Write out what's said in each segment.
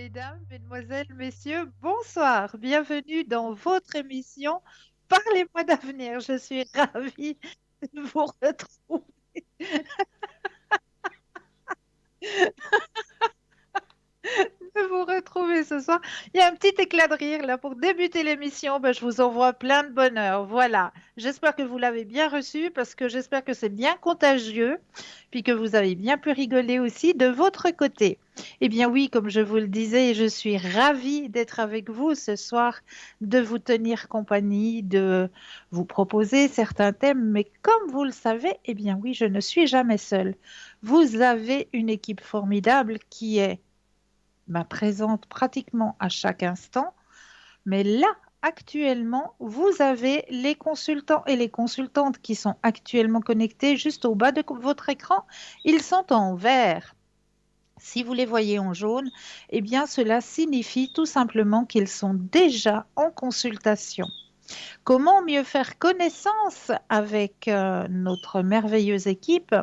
mesdames, mesdemoiselles, messieurs, bonsoir. Bienvenue dans votre émission Parlez-moi d'avenir. Je suis ravie de vous retrouver. De vous retrouver ce soir. Il y a un petit éclat de rire là pour débuter l'émission. Ben, je vous envoie plein de bonheur. Voilà. J'espère que vous l'avez bien reçu parce que j'espère que c'est bien contagieux, puis que vous avez bien pu rigoler aussi de votre côté. Eh bien oui, comme je vous le disais, je suis ravie d'être avec vous ce soir, de vous tenir compagnie, de vous proposer certains thèmes. Mais comme vous le savez, eh bien oui, je ne suis jamais seule. Vous avez une équipe formidable qui est présente pratiquement à chaque instant. Mais là, actuellement, vous avez les consultants et les consultantes qui sont actuellement connectés juste au bas de votre écran. Ils sont en vert. Si vous les voyez en jaune, eh bien, cela signifie tout simplement qu'ils sont déjà en consultation. Comment mieux faire connaissance avec notre merveilleuse équipe?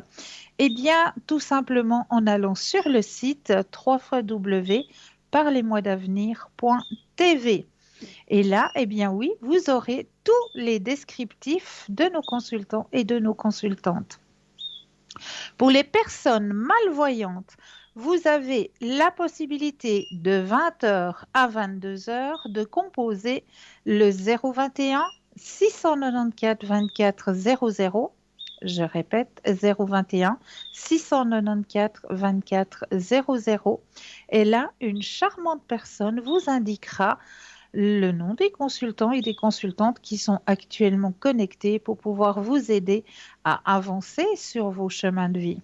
Eh bien, tout simplement en allant sur le site www.parlez-moi-d'avenir.tv. Et là, eh bien oui, vous aurez tous les descriptifs de nos consultants et de nos consultantes. Pour les personnes malvoyantes, vous avez la possibilité de 20 heures à 22 heures de composer le 021 694 24 00. Je répète, 021 694 24 00. Et là, une charmante personne vous indiquera le nom des consultants et des consultantes qui sont actuellement connectés pour pouvoir vous aider à avancer sur vos chemins de vie.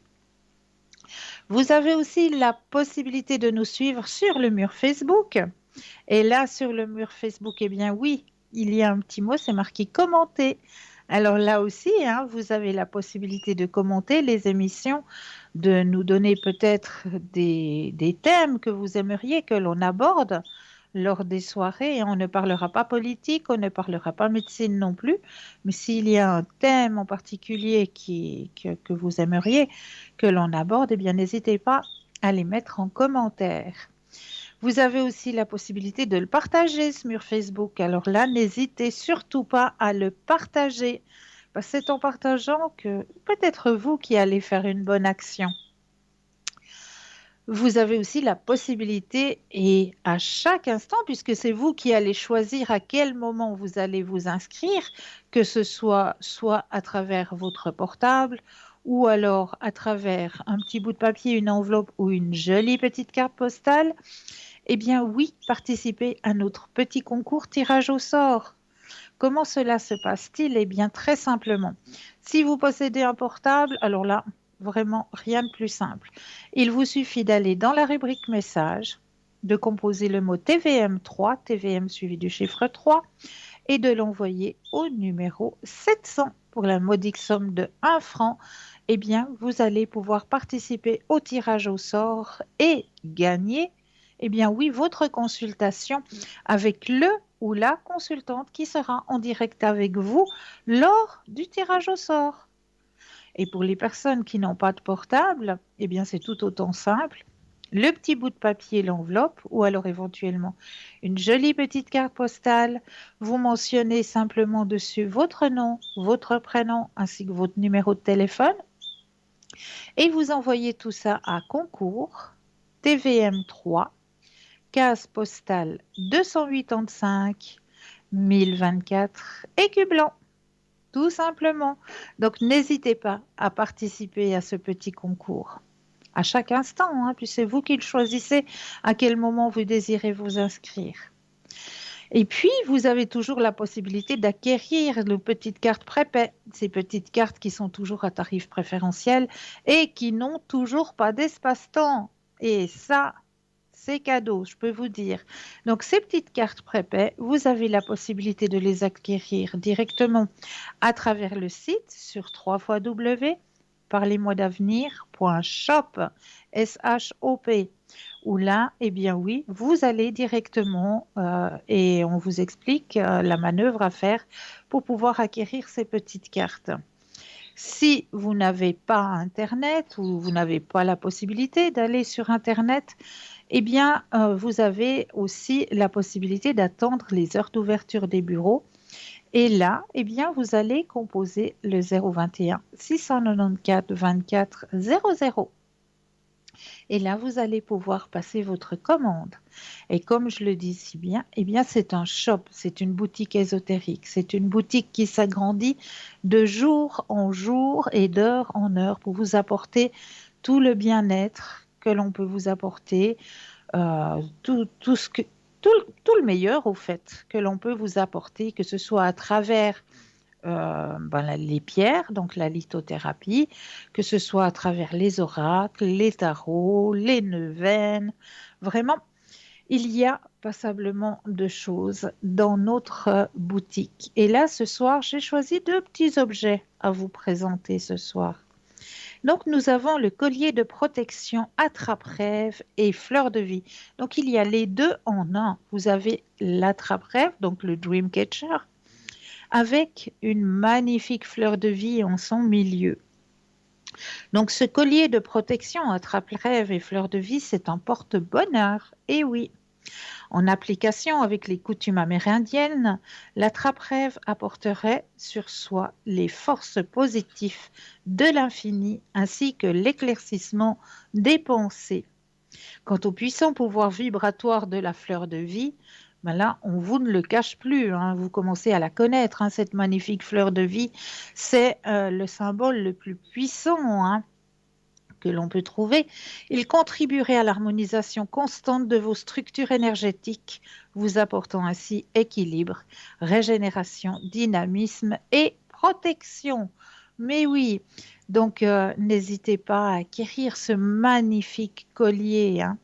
Vous avez aussi la possibilité de nous suivre sur le mur Facebook. Et là, sur le mur Facebook, eh bien oui, il y a un petit mot, c'est marqué commenter. Alors là aussi, hein, vous avez la possibilité de commenter les émissions, de nous donner peut-être des thèmes que vous aimeriez que l'on aborde lors des soirées. On ne parlera pas politique, on ne parlera pas médecine non plus, mais s'il y a un thème en particulier que vous aimeriez que l'on aborde, eh bien n'hésitez pas à les mettre en commentaire. Vous avez aussi la possibilité de le partager, ce mur Facebook. Alors là, n'hésitez surtout pas à le partager, parce que c'est en partageant que peut-être vous qui allez faire une bonne action. Vous avez aussi la possibilité, et à chaque instant, puisque c'est vous qui allez choisir à quel moment vous allez vous inscrire, que ce soit à travers votre portable ou alors à travers un petit bout de papier, une enveloppe ou une jolie petite carte postale, eh bien oui, participez à notre petit concours tirage au sort. Comment cela se passe-t-il? Eh bien très simplement. Si vous possédez un portable, alors là, vraiment rien de plus simple. Il vous suffit d'aller dans la rubrique message, de composer le mot TVM3, TVM suivi du chiffre 3, et de l'envoyer au numéro 700 pour la modique somme de 1 franc. Eh bien, vous allez pouvoir participer au tirage au sort et gagner, eh bien oui, votre consultation avec le ou la consultante qui sera en direct avec vous lors du tirage au sort. Et pour les personnes qui n'ont pas de portable, eh bien c'est tout autant simple. Le petit bout de papier, l'enveloppe, ou alors éventuellement une jolie petite carte postale. Vous mentionnez simplement dessus votre nom, votre prénom ainsi que votre numéro de téléphone et vous envoyez tout ça à concours TVM3, case postale 285 1024 Écublanc, tout simplement. Donc n'hésitez pas à participer à ce petit concours. À chaque instant, hein, puis c'est vous qui le choisissez à quel moment vous désirez vous inscrire. Et puis, vous avez toujours la possibilité d'acquérir nos petites cartes prépaies, ces petites cartes qui sont toujours à tarif préférentiel et qui n'ont toujours pas d'espace-temps. Et ça, c'est cadeau, je peux vous dire. Donc, ces petites cartes prépaies, vous avez la possibilité de les acquérir directement à travers le site sur www.parlez-moi-d'avenir.shop, S-H-O-P, où là, eh bien oui, vous allez directement et on vous explique la manœuvre à faire pour pouvoir acquérir ces petites cartes. Si vous n'avez pas Internet ou vous n'avez pas la possibilité d'aller sur Internet, eh bien, vous avez aussi la possibilité d'attendre les heures d'ouverture des bureaux. Et là, eh bien, vous allez composer le 021 694 24 00. Et là, vous allez pouvoir passer votre commande. Et comme je le dis si bien, eh bien, c'est un shop, c'est une boutique ésotérique, c'est une boutique qui s'agrandit de jour en jour et d'heure en heure pour vous apporter tout le bien-être que l'on peut vous apporter, tout ce que, tout le meilleur au fait que l'on peut vous apporter, que ce soit à travers les pierres, donc la lithothérapie, que ce soit à travers les oracles, les tarots, les neuvaines. Vraiment, il y a passablement de choses dans notre boutique. Et là, ce soir, j'ai choisi deux petits objets à vous présenter ce soir. Donc, nous avons le collier de protection attrape-rêve et fleur de vie. Donc, il y a les deux en un. Vous avez l'attrape-rêve, donc le dream catcher, avec une magnifique fleur de vie en son milieu. Donc ce collier de protection attrape-rêve et fleur de vie, c'est un porte-bonheur. Et oui, en application avec les coutumes amérindiennes, l'attrape-rêve apporterait sur soi les forces positives de l'infini ainsi que l'éclaircissement des pensées. Quant au puissant pouvoir vibratoire de la fleur de vie, ben là, on vous ne le cache plus, hein, vous commencez à la connaître, hein, cette magnifique fleur de vie. C'est le symbole le plus puissant, hein, que l'on peut trouver. Il contribuerait à l'harmonisation constante de vos structures énergétiques, vous apportant ainsi équilibre, régénération, dynamisme et protection. Mais oui, donc n'hésitez pas à acquérir ce magnifique collier, hein.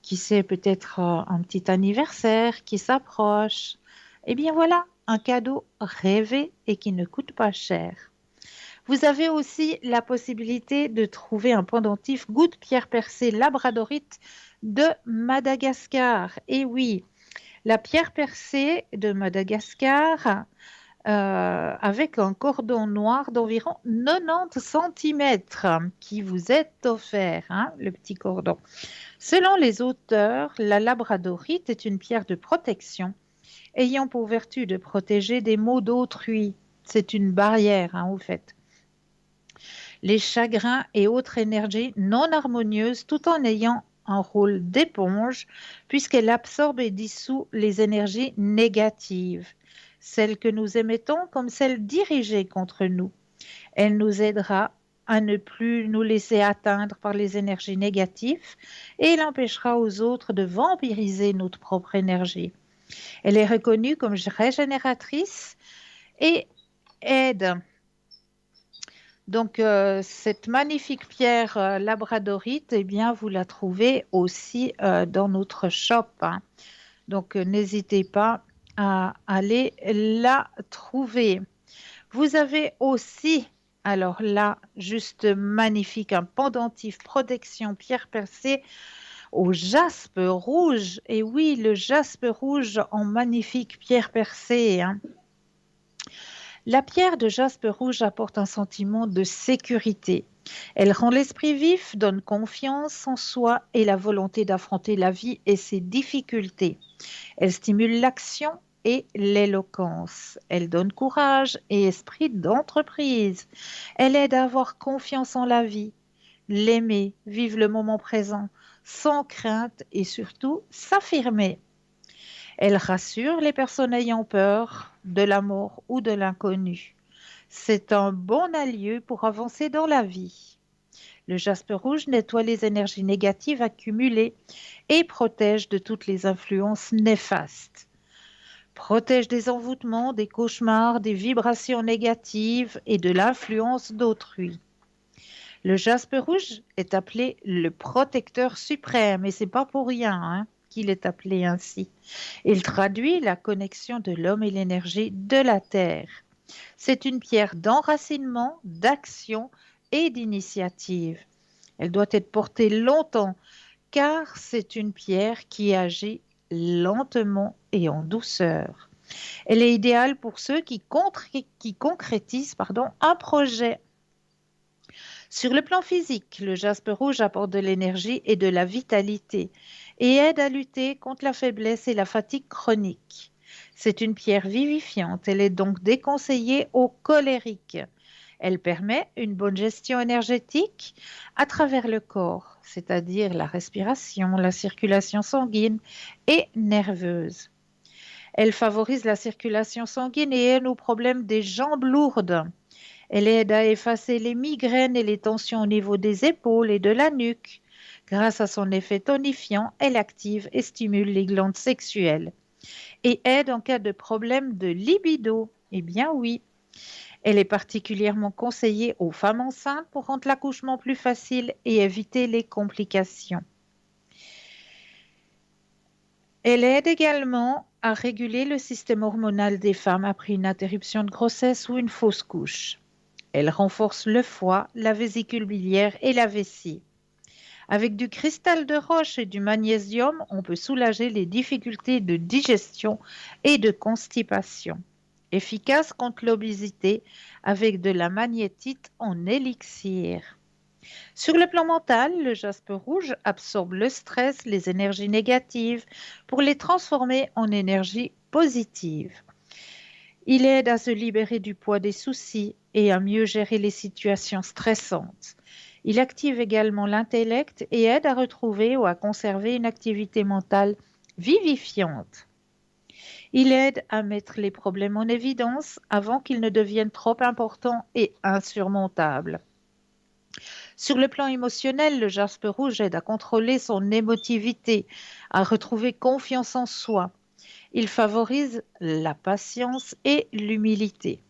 Qui sait, peut-être un petit anniversaire qui s'approche. Eh bien voilà, un cadeau rêvé et qui ne coûte pas cher. Vous avez aussi la possibilité de trouver un pendentif goutte pierre percée labradorite de Madagascar. Et oui, la pierre percée de Madagascar avec un cordon noir d'environ 90 centimètres qui vous est offert, hein, le petit cordon. Selon les auteurs, la labradorite est une pierre de protection ayant pour vertu de protéger des maux d'autrui. C'est une barrière, hein, au fait. Les chagrins et autres énergies non harmonieuses tout en ayant un rôle d'éponge puisqu'elle absorbe et dissout les énergies négatives, celles que nous émettons comme celles dirigées contre nous. Elle nous aidera à ne plus nous laisser atteindre par les énergies négatives et elle empêchera aux autres de vampiriser notre propre énergie. Elle est reconnue comme régénératrice et aide. Donc, cette magnifique pierre labradorite, eh bien, vous la trouvez aussi dans notre shop, hein. Donc, n'hésitez pas à aller la trouver. Vous avez aussi, alors là, juste magnifique, un pendentif protection pierre percée au jaspe rouge. Et oui, le jaspe rouge en magnifique pierre percée, hein. La pierre de jaspe rouge apporte un sentiment de sécurité. Elle rend l'esprit vif, donne confiance en soi et la volonté d'affronter la vie et ses difficultés. Elle stimule l'action et l'éloquence. Elle donne courage et esprit d'entreprise. Elle aide à avoir confiance en la vie, l'aimer, vivre le moment présent, sans crainte et surtout s'affirmer. Elle rassure les personnes ayant peur de la mort ou de l'inconnu. C'est un bon allié pour avancer dans la vie. Le jaspe rouge nettoie les énergies négatives accumulées et protège de toutes les influences néfastes. Protège des envoûtements, des cauchemars, des vibrations négatives et de l'influence d'autrui. Le jaspe rouge est appelé le protecteur suprême et c'est pas pour rien, hein, qu'il est appelé ainsi. Il traduit la connexion de l'homme et l'énergie de la terre. C'est une pierre d'enracinement, d'action et d'initiative. Elle doit être portée longtemps car c'est une pierre qui agit lentement et en douceur. Elle est idéale pour ceux qui concrétisent un projet. Sur le plan physique, le jaspe rouge apporte de l'énergie et de la vitalité et aide à lutter contre la faiblesse et la fatigue chronique. C'est une pierre vivifiante, elle est donc déconseillée aux colériques. Elle permet une bonne gestion énergétique à travers le corps, c'est-à-dire la respiration, la circulation sanguine et nerveuse. Elle favorise la circulation sanguine et aide aux problèmes des jambes lourdes. Elle aide à effacer les migraines et les tensions au niveau des épaules et de la nuque. Grâce à son effet tonifiant, elle active et stimule les glandes sexuelles et aide en cas de problème de libido. Eh bien oui, elle est particulièrement conseillée aux femmes enceintes pour rendre l'accouchement plus facile et éviter les complications. Elle aide également à réguler le système hormonal des femmes après une interruption de grossesse ou une fausse couche. Elle renforce le foie, la vésicule biliaire et la vessie. Avec du cristal de roche et du magnésium, on peut soulager les difficultés de digestion et de constipation. Efficace contre l'obésité avec de la magnétite en élixir. Sur le plan mental, le jaspe rouge absorbe le stress, les énergies négatives pour les transformer en énergie positive. Il aide à se libérer du poids des soucis et à mieux gérer les situations stressantes. Il active également l'intellect et aide à retrouver ou à conserver une activité mentale vivifiante. Il aide à mettre les problèmes en évidence avant qu'ils ne deviennent trop importants et insurmontables. Sur le plan émotionnel, le jaspe rouge aide à contrôler son émotivité, à retrouver confiance en soi. Il favorise la patience et l'humilité.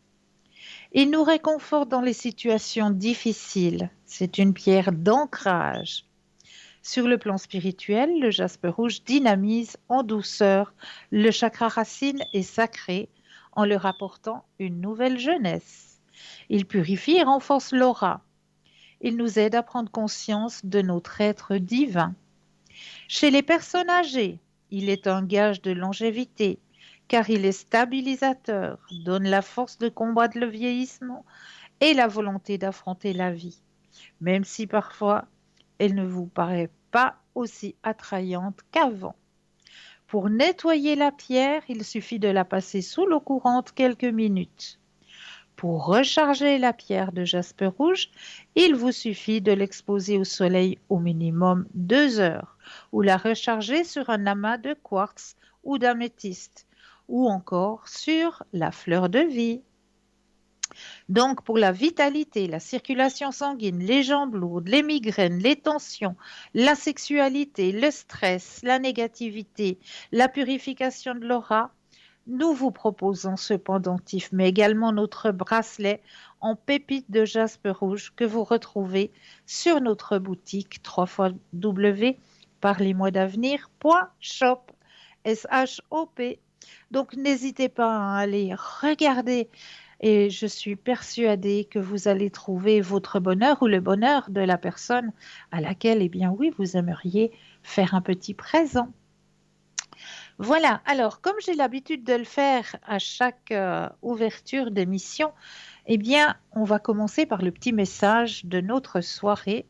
Il nous réconforte dans les situations difficiles. C'est une pierre d'ancrage. Sur le plan spirituel, le jaspe rouge dynamise en douceur le chakra racine et sacré en leur apportant une nouvelle jeunesse. Il purifie et renforce l'aura. Il nous aide à prendre conscience de notre être divin. Chez les personnes âgées, il est un gage de longévité car il est stabilisateur, donne la force de combattre le vieillissement et la volonté d'affronter la vie, même si parfois elle ne vous paraît pas aussi attrayante qu'avant. Pour nettoyer la pierre, il suffit de la passer sous l'eau courante quelques minutes. Pour recharger la pierre de jaspe rouge, il vous suffit de l'exposer au soleil au minimum 2 heures ou la recharger sur un amas de quartz ou d'améthyste ou encore sur la fleur de vie. Donc, pour la vitalité, la circulation sanguine, les jambes lourdes, les migraines, les tensions, la sexualité, le stress, la négativité, la purification de l'aura, nous vous proposons ce pendentif, mais également notre bracelet en pépites de jaspe rouge que vous retrouvez sur notre boutique www.parlesmois-d'avenir.shop. S-H-O-P. Donc n'hésitez pas à aller regarder et je suis persuadée que vous allez trouver votre bonheur ou le bonheur de la personne à laquelle, eh bien oui, vous aimeriez faire un petit présent. Voilà, alors comme j'ai l'habitude de le faire à chaque ouverture d'émission, eh bien on va commencer par le petit message de notre soirée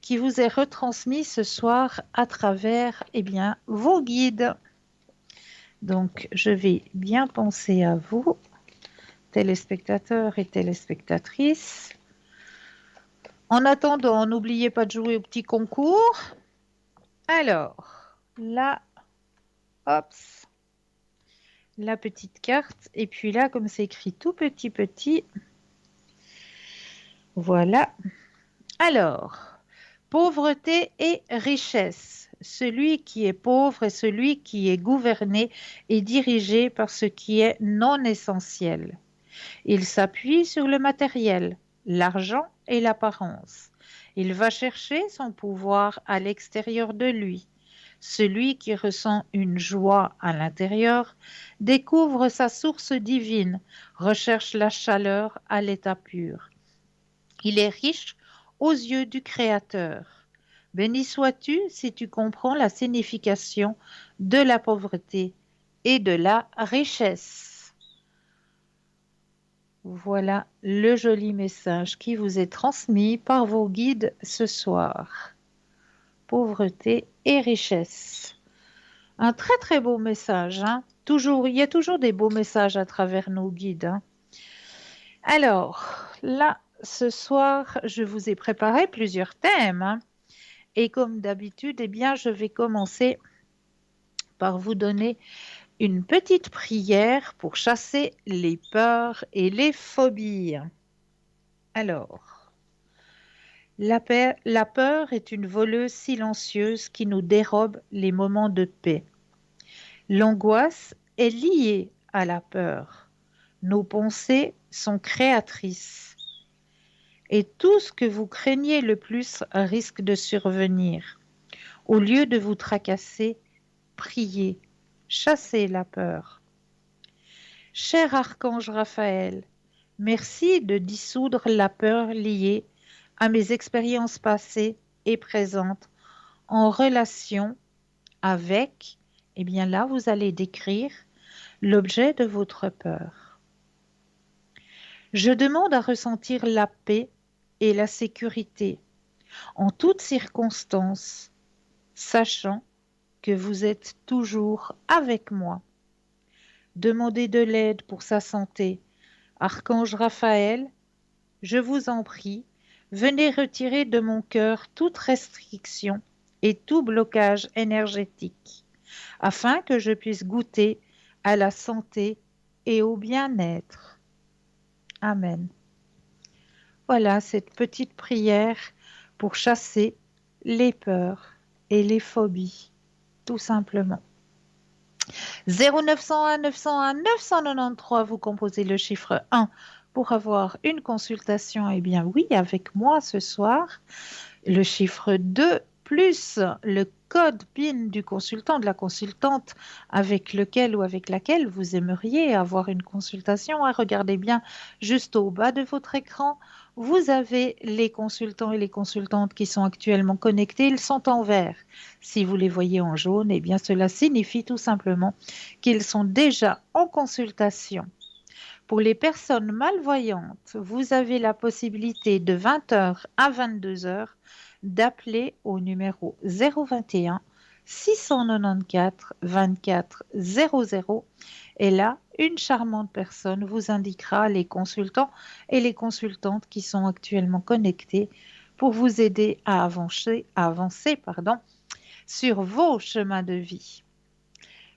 qui vous est retransmis ce soir à travers eh bien, vos guides. Donc je vais bien penser à vous, téléspectateurs et téléspectatrices. En attendant, n'oubliez pas de jouer au petit concours. Alors, là, hop, la petite carte. Et puis là, comme c'est écrit tout petit, petit, voilà. Alors, pauvreté et richesse. Celui qui est pauvre est celui qui est gouverné et dirigé par ce qui est non essentiel. Il s'appuie sur le matériel, l'argent et l'apparence. Il va chercher son pouvoir à l'extérieur de lui. Celui qui ressent une joie à l'intérieur découvre sa source divine, recherche la chaleur à l'état pur. Il est riche aux yeux du Créateur. Béni sois-tu si tu comprends la signification de la pauvreté et de la richesse. Voilà le joli message qui vous est transmis par vos guides ce soir. Pauvreté et richesse. Un très très beau message, hein. Toujours, il y a toujours des beaux messages à travers nos guides, hein. Alors, là, ce soir, je vous ai préparé plusieurs thèmes, hein. Et comme d'habitude, eh bien, je vais commencer par vous donner une petite prière pour chasser les peurs et les phobies. Alors, la peur est une voleuse silencieuse qui nous dérobe les moments de paix. L'angoisse est liée à la peur. Nos pensées sont créatrices. Et tout ce que vous craignez le plus risque de survenir. Au lieu de vous tracasser, priez, chassez la peur. Cher archange Raphaël, merci de dissoudre la peur liée à mes expériences passées et présentes en relation avec, eh bien là, vous allez décrire l'objet de votre peur. Je demande à ressentir la paix et la sécurité en toutes circonstances, sachant que vous êtes toujours avec moi. Demandez de l'aide pour sa santé. Archange Raphaël, je vous en prie, venez retirer de mon cœur toute restriction et tout blocage énergétique, afin que je puisse goûter à la santé et au bien-être. Amen. Voilà cette petite prière pour chasser les peurs et les phobies, tout simplement. 0901 901 993, vous composez le chiffre 1 pour avoir une consultation. Eh bien oui, avec moi ce soir. Le chiffre 2 plus le code PIN du consultant, de la consultante avec lequel ou avec laquelle vous aimeriez avoir une consultation. Regardez bien juste au bas de votre écran. Vous avez les consultants et les consultantes qui sont actuellement connectés. Ils sont en vert. Si vous les voyez en jaune, eh bien cela signifie tout simplement qu'ils sont déjà en consultation. Pour les personnes malvoyantes, vous avez la possibilité de 20h à 22h d'appeler au numéro 021 694 24 00 et là, une charmante personne vous indiquera les consultants et les consultantes qui sont actuellement connectés pour vous aider à avancer sur vos chemins de vie.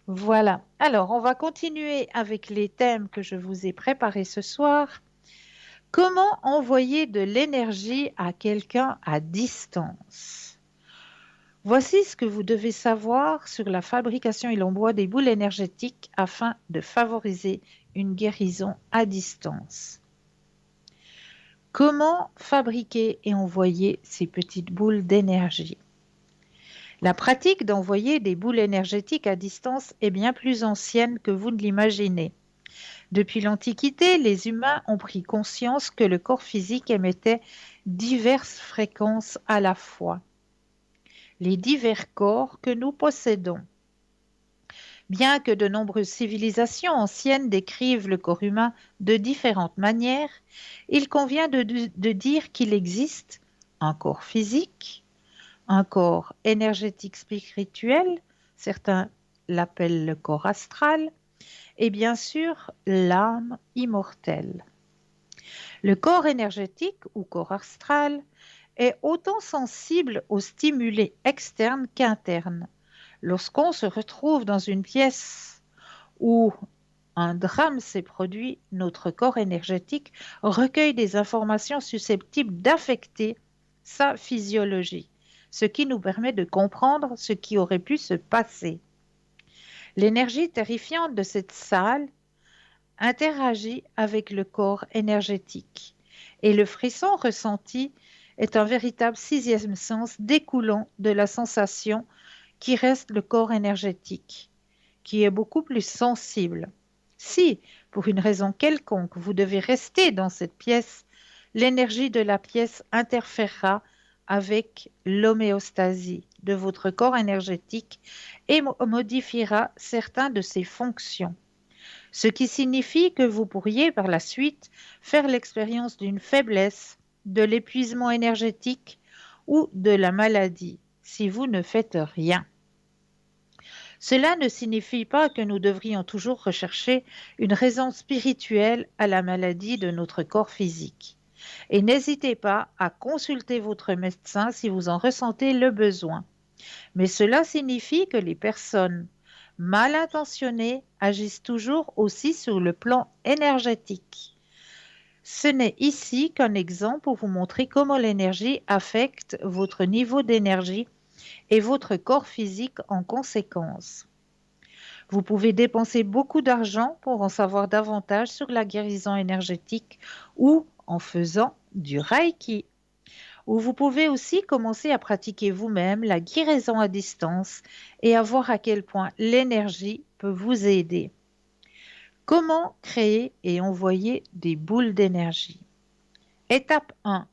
Voilà. Alors, on va continuer avec les thèmes que je vous ai préparés ce soir. Comment envoyer de l'énergie à quelqu'un à distance? Voici ce que vous devez savoir sur la fabrication et l'emploi des boules énergétiques afin de favoriser une guérison à distance. Comment fabriquer et envoyer ces petites boules d'énergie? La pratique d'envoyer des boules énergétiques à distance est bien plus ancienne que vous ne l'imaginez. Depuis l'Antiquité, les humains ont pris conscience que le corps physique émettait diverses fréquences à la fois. Les divers corps que nous possédons. Bien que de nombreuses civilisations anciennes décrivent le corps humain de différentes manières, il convient de dire qu'il existe un corps physique, un corps énergétique spirituel, certains l'appellent le corps astral, et bien sûr l'âme immortelle. Le corps énergétique ou corps astral est autant sensible aux stimuli externes qu'internes. Lorsqu'on se retrouve dans une pièce où un drame s'est produit, notre corps énergétique recueille des informations susceptibles d'affecter sa physiologie, ce qui nous permet de comprendre ce qui aurait pu se passer. L'énergie terrifiante de cette salle interagit avec le corps énergétique et le frisson ressenti est un véritable sixième sens découlant de la sensation qui reste le corps énergétique, qui est beaucoup plus sensible. Si, pour une raison quelconque, vous devez rester dans cette pièce, l'énergie de la pièce interférera avec l'homéostasie de votre corps énergétique et modifiera certaines de ses fonctions. ce qui signifie que vous pourriez par la suite faire l'expérience d'une faiblesse, de l'épuisement énergétique ou de la maladie si vous ne faites rien. Cela ne signifie pas que nous devrions toujours rechercher une raison spirituelle à la maladie de notre corps physique. Et n'hésitez pas à consulter votre médecin si vous en ressentez le besoin. Mais cela signifie que les personnes mal intentionnées agissent toujours aussi sur le plan énergétique. Ce n'est ici qu'un exemple pour vous montrer comment l'énergie affecte votre niveau d'énergie et votre corps physique en conséquence. Vous pouvez dépenser beaucoup d'argent pour en savoir davantage sur la guérison énergétique ou en faisant du Reiki. Ou vous pouvez aussi commencer à pratiquer vous-même la guérison à distance et à voir à quel point l'énergie peut vous aider. Comment créer et envoyer des boules d'énergie? Étape 1.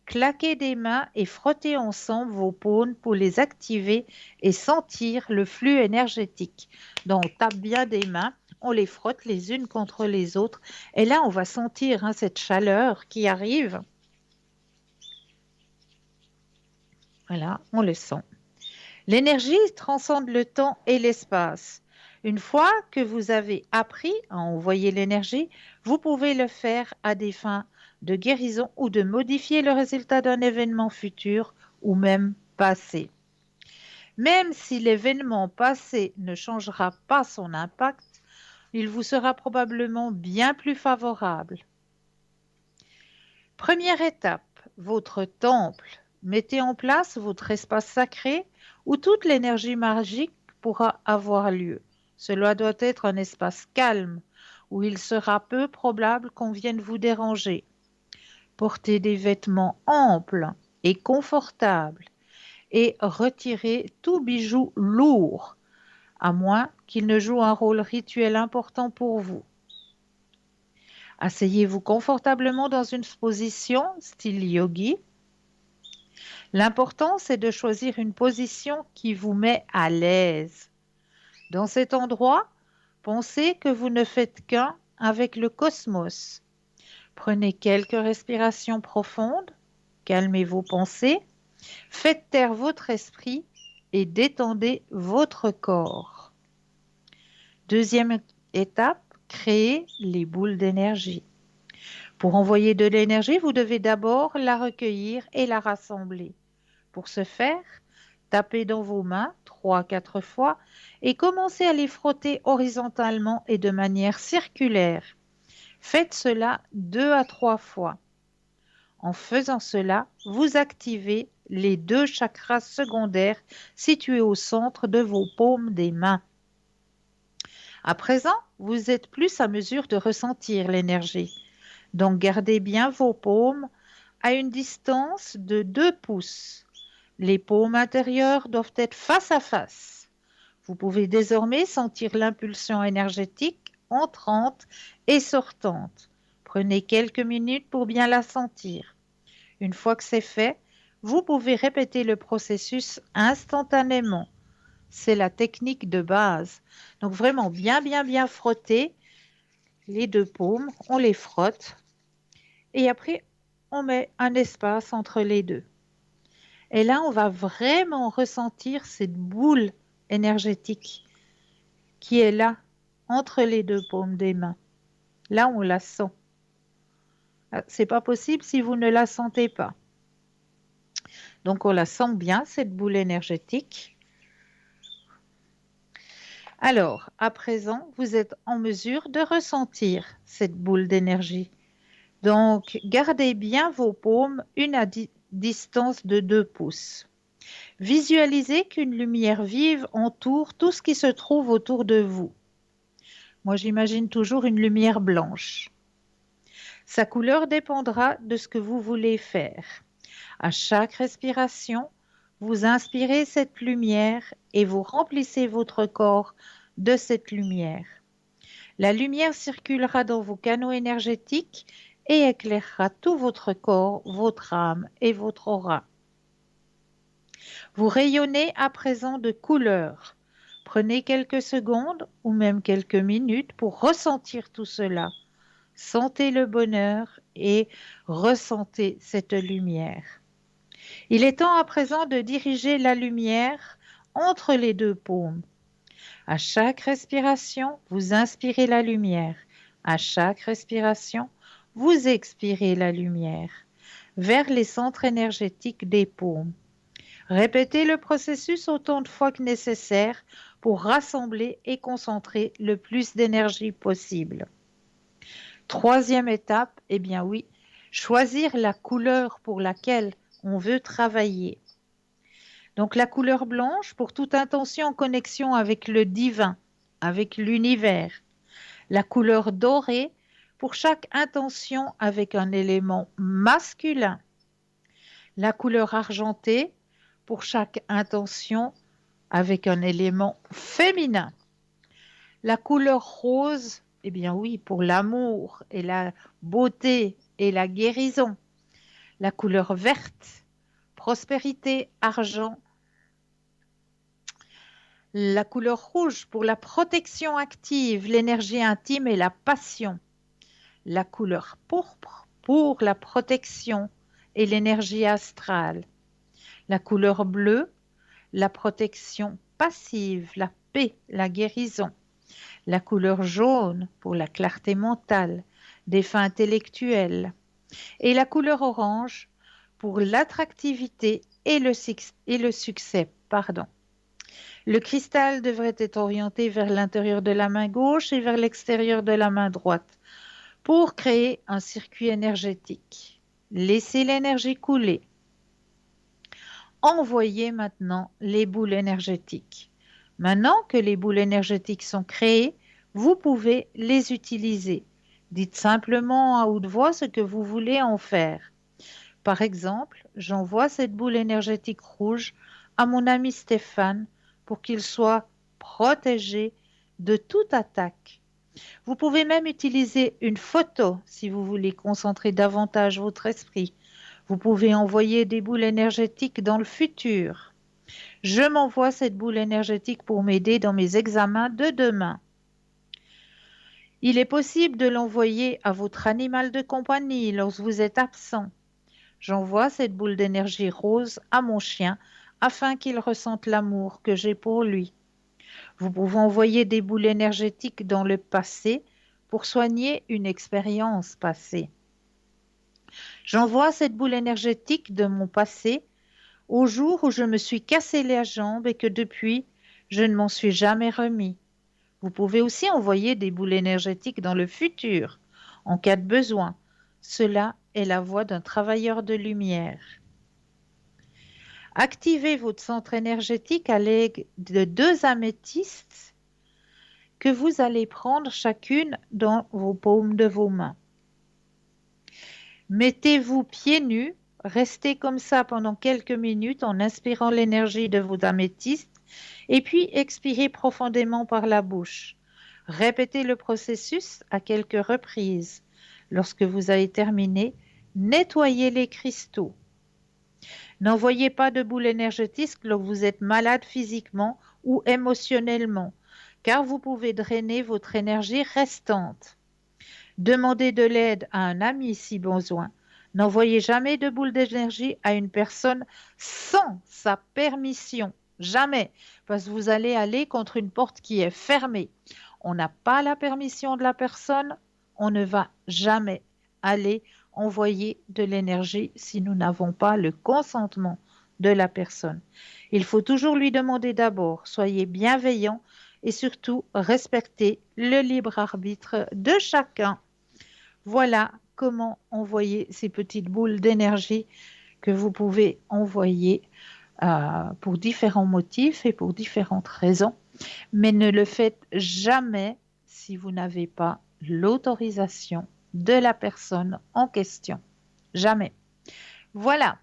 Claquez des mains et frottez ensemble vos paumes pour les activer et sentir le flux énergétique. Donc, on tape bien des mains, on les frotte les unes contre les autres. Et là, on va sentir cette chaleur qui arrive. Voilà, on le sent. L'énergie transcende le temps et l'espace. Une fois que vous avez appris à envoyer l'énergie, vous pouvez le faire à des fins de guérison ou de modifier le résultat d'un événement futur ou même passé. Même si l'événement passé ne changera pas son impact, il vous sera probablement bien plus favorable. Première étape, votre temple. Mettez en place votre espace sacré où toute l'énergie magique pourra avoir lieu. Cela doit être un espace calme où il sera peu probable qu'on vienne vous déranger. Portez des vêtements amples et confortables et retirez tout bijou lourd, à moins qu'il ne joue un rôle rituel important pour vous. Asseyez-vous confortablement dans une position style yogi. L'important, c'est de choisir une position qui vous met à l'aise. Dans cet endroit, pensez que vous ne faites qu'un avec le cosmos. Prenez quelques respirations profondes, calmez vos pensées, faites taire votre esprit et détendez votre corps. Deuxième étape, créez les boules d'énergie. Pour envoyer de l'énergie, vous devez d'abord la recueillir et la rassembler. Pour ce faire, tapez dans vos mains 3-4 fois et commencez à les frotter horizontalement et de manière circulaire. Faites cela 2 à 3 fois. En faisant cela, vous activez les 2 chakras secondaires situés au centre de vos paumes des mains. À présent, vous êtes plus à mesure de ressentir l'énergie. Donc, gardez bien vos paumes à une distance de 2 pouces. Les paumes intérieures doivent être face à face. Vous pouvez désormais sentir l'impulsion énergétique entrante et sortante. Prenez quelques minutes pour bien la sentir. Une fois que c'est fait, vous pouvez répéter le processus instantanément. C'est la technique de base. Donc vraiment bien, bien, bien frotter les 2 paumes. On les frotte et après, on met un espace entre les deux. Et là, on va vraiment ressentir cette boule énergétique qui est là, entre les 2 paumes des mains. Là, on la sent. C'est pas possible si vous ne la sentez pas. Donc, on la sent bien, cette boule énergétique. Alors, à présent, vous êtes en mesure de ressentir cette boule d'énergie. Donc, gardez bien vos paumes une distance de 2 pouces. Visualisez qu'une lumière vive entoure tout ce qui se trouve autour de vous. Moi, j'imagine toujours une lumière blanche. Sa couleur dépendra de ce que vous voulez faire. À chaque respiration, vous inspirez cette lumière et vous remplissez votre corps de cette lumière. La lumière circulera dans vos canaux énergétiques et éclairera tout votre corps, votre âme et votre aura. Vous rayonnez à présent de couleurs. Prenez quelques secondes ou même quelques minutes pour ressentir tout cela. Sentez le bonheur et ressentez cette lumière. Il est temps à présent de diriger la lumière entre les deux paumes. À chaque respiration, vous inspirez la lumière. À chaque respiration, vous expirez la lumière vers les centres énergétiques des paumes. Répétez le processus autant de fois que nécessaire pour rassembler et concentrer le plus d'énergie possible. Troisième étape, eh bien oui, choisir la couleur pour laquelle on veut travailler. Donc la couleur blanche pour toute intention en connexion avec le divin, avec l'univers. La couleur dorée pour chaque intention avec un élément masculin. La couleur argentée pour chaque intention avec un élément féminin. La couleur rose, eh bien oui, pour l'amour et la beauté et la guérison. La couleur verte, prospérité, argent. La couleur rouge pour la protection active, l'énergie intime et la passion. La couleur pourpre pour la protection et l'énergie astrale. La couleur bleue, la protection passive, la paix, la guérison. La couleur jaune pour la clarté mentale, des fins intellectuelles. Et la couleur orange pour l'attractivité et le succès. Pardon. Le cristal devrait être orienté vers l'intérieur de la main gauche et vers l'extérieur de la main droite pour créer un circuit énergétique. Laissez l'énergie couler. Envoyez maintenant les boules énergétiques. Maintenant que les boules énergétiques sont créées, vous pouvez les utiliser. Dites simplement à haute voix ce que vous voulez en faire. Par exemple, j'envoie cette boule énergétique rouge à mon ami Stéphane pour qu'il soit protégé de toute attaque. Vous pouvez même utiliser une photo si vous voulez concentrer davantage votre esprit. Vous pouvez envoyer des boules énergétiques dans le futur. Je m'envoie cette boule énergétique pour m'aider dans mes examens de demain. Il est possible de l'envoyer à votre animal de compagnie lorsque vous êtes absent. J'envoie cette boule d'énergie rose à mon chien afin qu'il ressente l'amour que j'ai pour lui. Vous pouvez envoyer des boules énergétiques dans le passé pour soigner une expérience passée. J'envoie cette boule énergétique de mon passé au jour où je me suis cassé la jambe et que depuis, je ne m'en suis jamais remis. Vous pouvez aussi envoyer des boules énergétiques dans le futur en cas de besoin. Cela est la voix d'un travailleur de lumière. Activez votre centre énergétique à l'aide de 2 améthystes que vous allez prendre chacune dans vos paumes de vos mains. Mettez-vous pieds nus, restez comme ça pendant quelques minutes en inspirant l'énergie de vos améthystes et puis expirez profondément par la bouche. Répétez le processus à quelques reprises. Lorsque vous avez terminé, nettoyez les cristaux. N'envoyez pas de boule énergétique lorsque vous êtes malade physiquement ou émotionnellement, car vous pouvez drainer votre énergie restante. Demandez de l'aide à un ami si besoin. N'envoyez jamais de boule d'énergie à une personne sans sa permission. Jamais, parce que vous allez aller contre une porte qui est fermée. On n'a pas la permission de la personne, on ne va jamais aller envoyer de l'énergie si nous n'avons pas le consentement de la personne. Il faut toujours lui demander d'abord, soyez bienveillant et surtout respectez le libre arbitre de chacun. Voilà comment envoyer ces petites boules d'énergie que vous pouvez envoyer pour différents motifs et pour différentes raisons. Mais ne le faites jamais si vous n'avez pas l'autorisation de la personne en question. Jamais. Voilà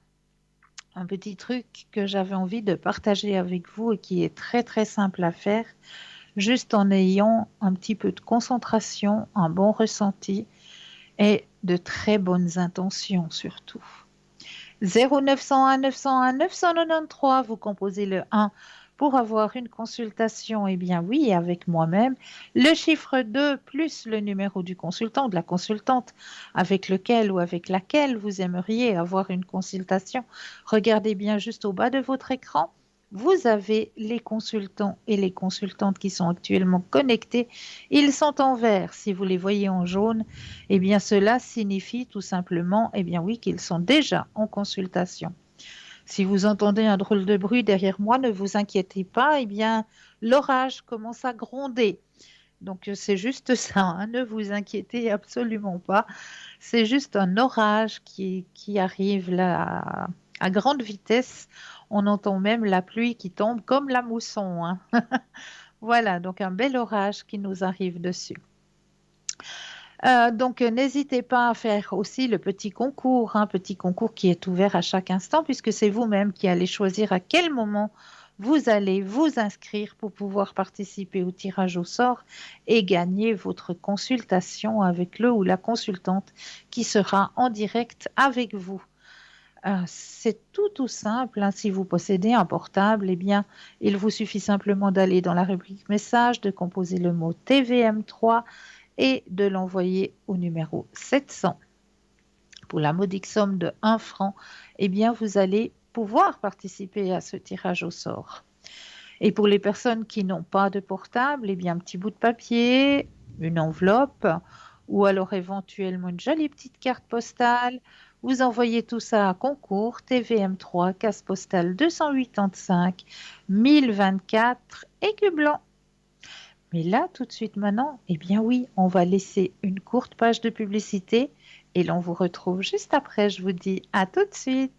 un petit truc que j'avais envie de partager avec vous et qui est très très simple à faire, juste en ayant un petit peu de concentration, un bon ressenti et de très bonnes intentions surtout. 0901 901 993, vous composez le 1 pour avoir une consultation, eh bien oui, avec moi-même, le chiffre 2 plus le numéro du consultant ou de la consultante avec lequel ou avec laquelle vous aimeriez avoir une consultation. Regardez bien juste au bas de votre écran. Vous avez les consultants et les consultantes qui sont actuellement connectés. Ils sont en vert. Si vous les voyez en jaune, eh bien cela signifie tout simplement, eh bien oui, qu'ils sont déjà en consultation. Si vous entendez un drôle de bruit derrière moi, ne vous inquiétez pas, eh bien l'orage commence à gronder. Donc c'est juste ça, hein, ne vous inquiétez absolument pas. C'est juste un orage qui arrive là à grande vitesse. On entend même la pluie qui tombe comme la mousson, hein. Voilà, donc un bel orage qui nous arrive dessus. Donc, n'hésitez pas à faire aussi le petit concours, un petit concours qui est ouvert à chaque instant, puisque c'est vous-même qui allez choisir à quel moment vous allez vous inscrire pour pouvoir participer au tirage au sort et gagner votre consultation avec le ou la consultante qui sera en direct avec vous. C'est tout simple, hein. Si vous possédez un portable, eh bien, il vous suffit simplement d'aller dans la rubrique message, de composer le mot TVM3 et de l'envoyer au numéro 700 pour la modique somme de 1 franc, eh bien, vous allez pouvoir participer à ce tirage au sort. Et pour les personnes qui n'ont pas de portable, eh bien, un petit bout de papier, une enveloppe ou alors éventuellement une jolie petite carte postale. Vous envoyez tout ça à concours TVM3, case postale 285 1024, Écu Blanc. Mais là, tout de suite maintenant, eh bien oui, on va laisser une courte page de publicité et l'on vous retrouve juste après. Je vous dis à tout de suite.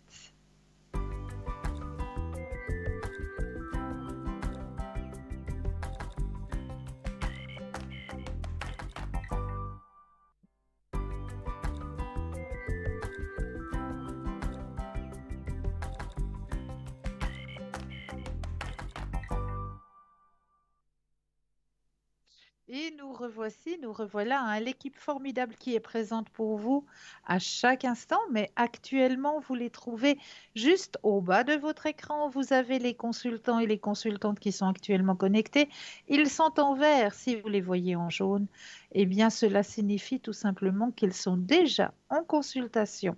Et nous revoici, nous revoilà, hein, l'équipe formidable qui est présente pour vous à chaque instant, mais actuellement, vous les trouvez juste au bas de votre écran. Vous avez les consultants et les consultantes qui sont actuellement connectés. Ils sont en vert. Si vous les voyez en jaune, eh bien, cela signifie tout simplement qu'ils sont déjà en consultation.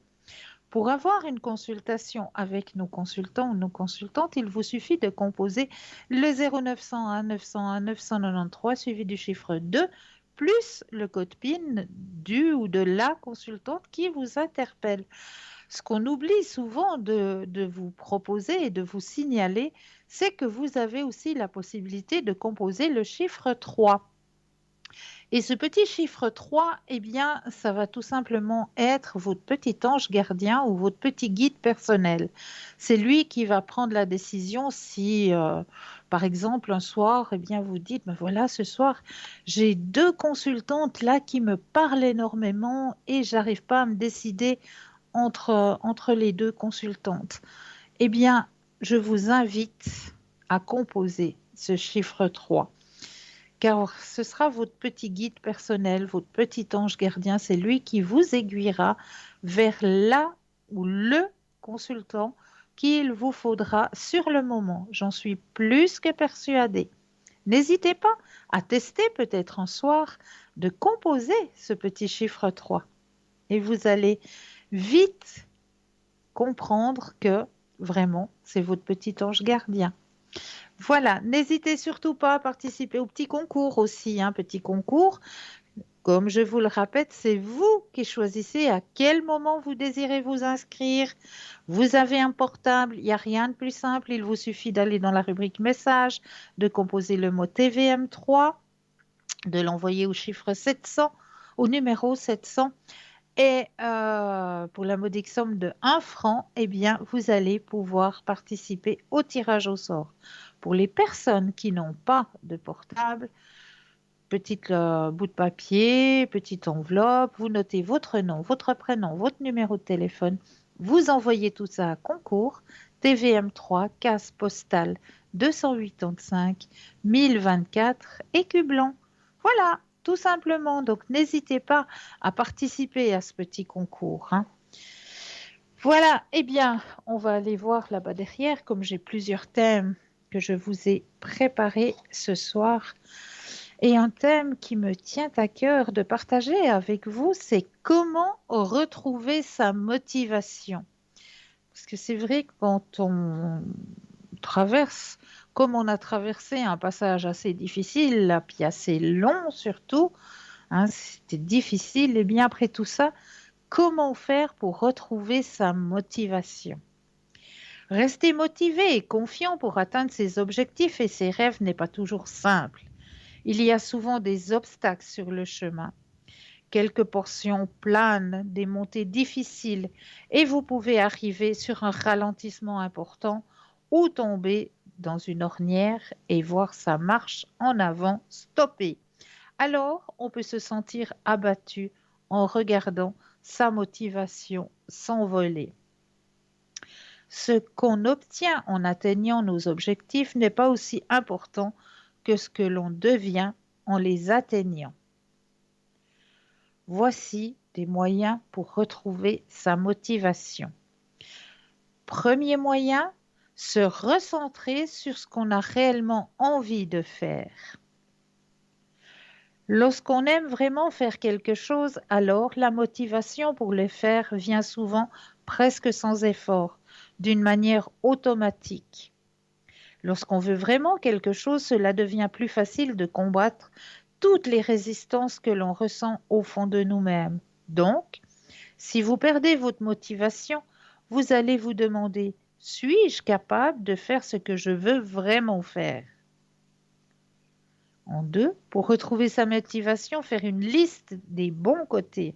Pour avoir une consultation avec nos consultants ou nos consultantes, il vous suffit de composer le 0901 901 993 suivi du chiffre 2 plus le code PIN du ou de la consultante qui vous interpelle. Ce qu'on oublie souvent de vous proposer et de vous signaler, c'est que vous avez aussi la possibilité de composer le chiffre 3. Et ce petit chiffre 3, eh bien, ça va tout simplement être votre petit ange gardien ou votre petit guide personnel. C'est lui qui va prendre la décision si, par exemple, un soir, eh bien, vous dites, ben voilà, ce soir, j'ai deux consultantes là qui me parlent énormément et j'arrive pas à me décider entre les deux consultantes. Eh bien, je vous invite à composer ce chiffre 3 car ce sera votre petit guide personnel, votre petit ange gardien. C'est lui qui vous aiguillera vers là ou le consultant qu'il vous faudra sur le moment. J'en suis plus que persuadée. N'hésitez pas à tester peut-être un soir de composer ce petit chiffre 3 et vous allez vite comprendre que vraiment c'est votre petit ange gardien. Voilà, n'hésitez surtout pas à participer au petit concours aussi, un petit concours. Comme je vous le répète, c'est vous qui choisissez à quel moment vous désirez vous inscrire. Vous avez un portable, il n'y a rien de plus simple. Il vous suffit d'aller dans la rubrique message, de composer le mot TVM3, de l'envoyer au chiffre 700, au numéro 700. Et pour la modique somme de 1 franc, eh bien, vous allez pouvoir participer au tirage au sort. Pour les personnes qui n'ont pas de portable, petit bout de papier, petite enveloppe, vous notez votre nom, votre prénom, votre numéro de téléphone, vous envoyez tout ça à concours, TVM3, case postale 285 1024, Écu Blanc. Voilà, tout simplement. Donc, n'hésitez pas à participer à ce petit concours, hein. Voilà, eh bien, on va aller voir là-bas derrière, comme j'ai plusieurs thèmes que je vous ai préparé ce soir. Et un thème qui me tient à cœur de partager avec vous, c'est comment retrouver sa motivation. Parce que c'est vrai que quand on traverse, comme on a traversé un passage assez difficile, là, puis assez long surtout, hein, c'était difficile, et bien après tout ça, comment faire pour retrouver sa motivation? Rester motivé et confiant pour atteindre ses objectifs et ses rêves n'est pas toujours simple. Il y a souvent des obstacles sur le chemin, quelques portions planes, des montées difficiles, et vous pouvez arriver sur un ralentissement important ou tomber dans une ornière et voir sa marche en avant stopper. Alors, on peut se sentir abattu en regardant sa motivation s'envoler. Ce qu'on obtient en atteignant nos objectifs n'est pas aussi important que ce que l'on devient en les atteignant. Voici des moyens pour retrouver sa motivation. Premier moyen, se recentrer sur ce qu'on a réellement envie de faire. Lorsqu'on aime vraiment faire quelque chose, alors la motivation pour le faire vient souvent presque sans effort, d'une manière automatique. Lorsqu'on veut vraiment quelque chose, cela devient plus facile de combattre toutes les résistances que l'on ressent au fond de nous-mêmes. Donc, si vous perdez votre motivation, vous allez vous demander, suis-je capable de faire ce que je veux vraiment faire? En deux, pour retrouver sa motivation, faire une liste des bons côtés.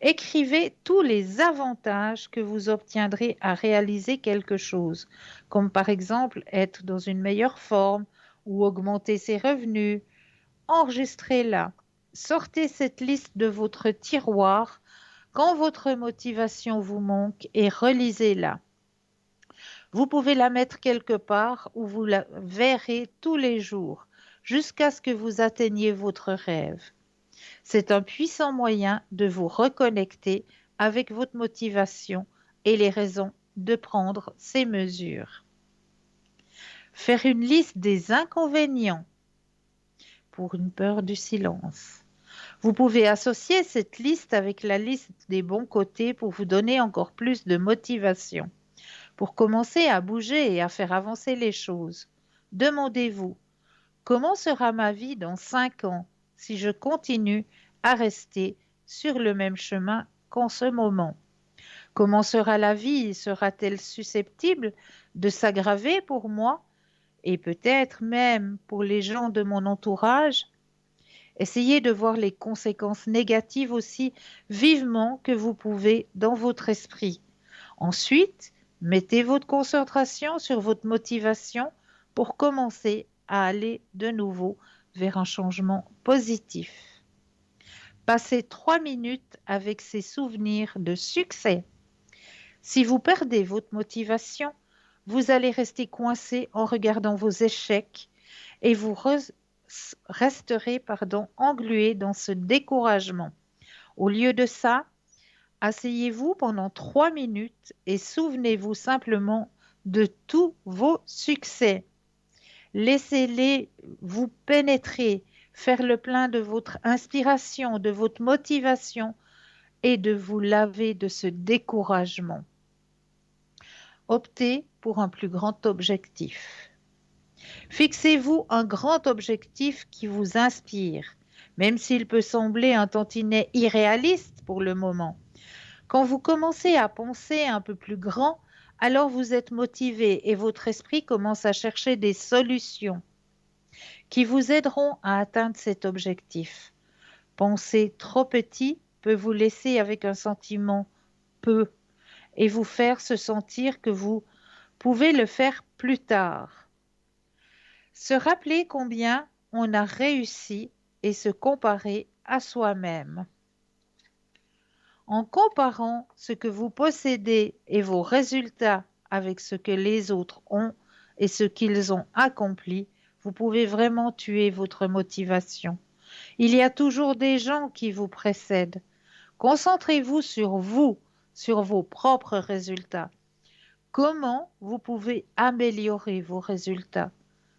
Écrivez tous les avantages que vous obtiendrez à réaliser quelque chose, comme par exemple être dans une meilleure forme ou augmenter ses revenus. Enregistrez-la. Sortez cette liste de votre tiroir quand votre motivation vous manque et relisez-la. Vous pouvez la mettre quelque part où vous la verrez tous les jours jusqu'à ce que vous atteigniez votre rêve. C'est un puissant moyen de vous reconnecter avec votre motivation et les raisons de prendre ces mesures. Faire une liste des inconvénients pour une peur du silence. Vous pouvez associer cette liste avec la liste des bons côtés pour vous donner encore plus de motivation. Pour commencer à bouger et à faire avancer les choses, demandez-vous, comment sera ma vie dans 5 ans si je continue à rester sur le même chemin qu'en ce moment? Comment sera la vie? Sera-t-elle susceptible de s'aggraver pour moi et peut-être même pour les gens de mon entourage? Essayez de voir les conséquences négatives aussi vivement que vous pouvez dans votre esprit. Ensuite, mettez votre concentration sur votre motivation pour commencer à aller de nouveau vers un changement positif. Passez 3 minutes avec ces souvenirs de succès. Si vous perdez votre motivation, vous allez rester coincé en regardant vos échecs et vous resterez englué dans ce découragement. Au lieu de ça, asseyez-vous pendant 3 minutes et souvenez-vous simplement de tous vos succès. Laissez-les vous pénétrer, faire le plein de votre inspiration, de votre motivation et de vous laver de ce découragement. Optez pour un plus grand objectif. Fixez-vous un grand objectif qui vous inspire, même s'il peut sembler un tantinet irréaliste pour le moment. Quand vous commencez à penser un peu plus grand, alors vous êtes motivé et votre esprit commence à chercher des solutions qui vous aideront à atteindre cet objectif. Penser trop petit peut vous laisser avec un sentiment peu et vous faire se sentir que vous pouvez le faire plus tard. Se rappeler combien on a réussi et se comparer à soi-même. En comparant ce que vous possédez et vos résultats avec ce que les autres ont et ce qu'ils ont accompli, vous pouvez vraiment tuer votre motivation. Il y a toujours des gens qui vous précèdent. Concentrez-vous sur vous, sur vos propres résultats. Comment vous pouvez améliorer vos résultats?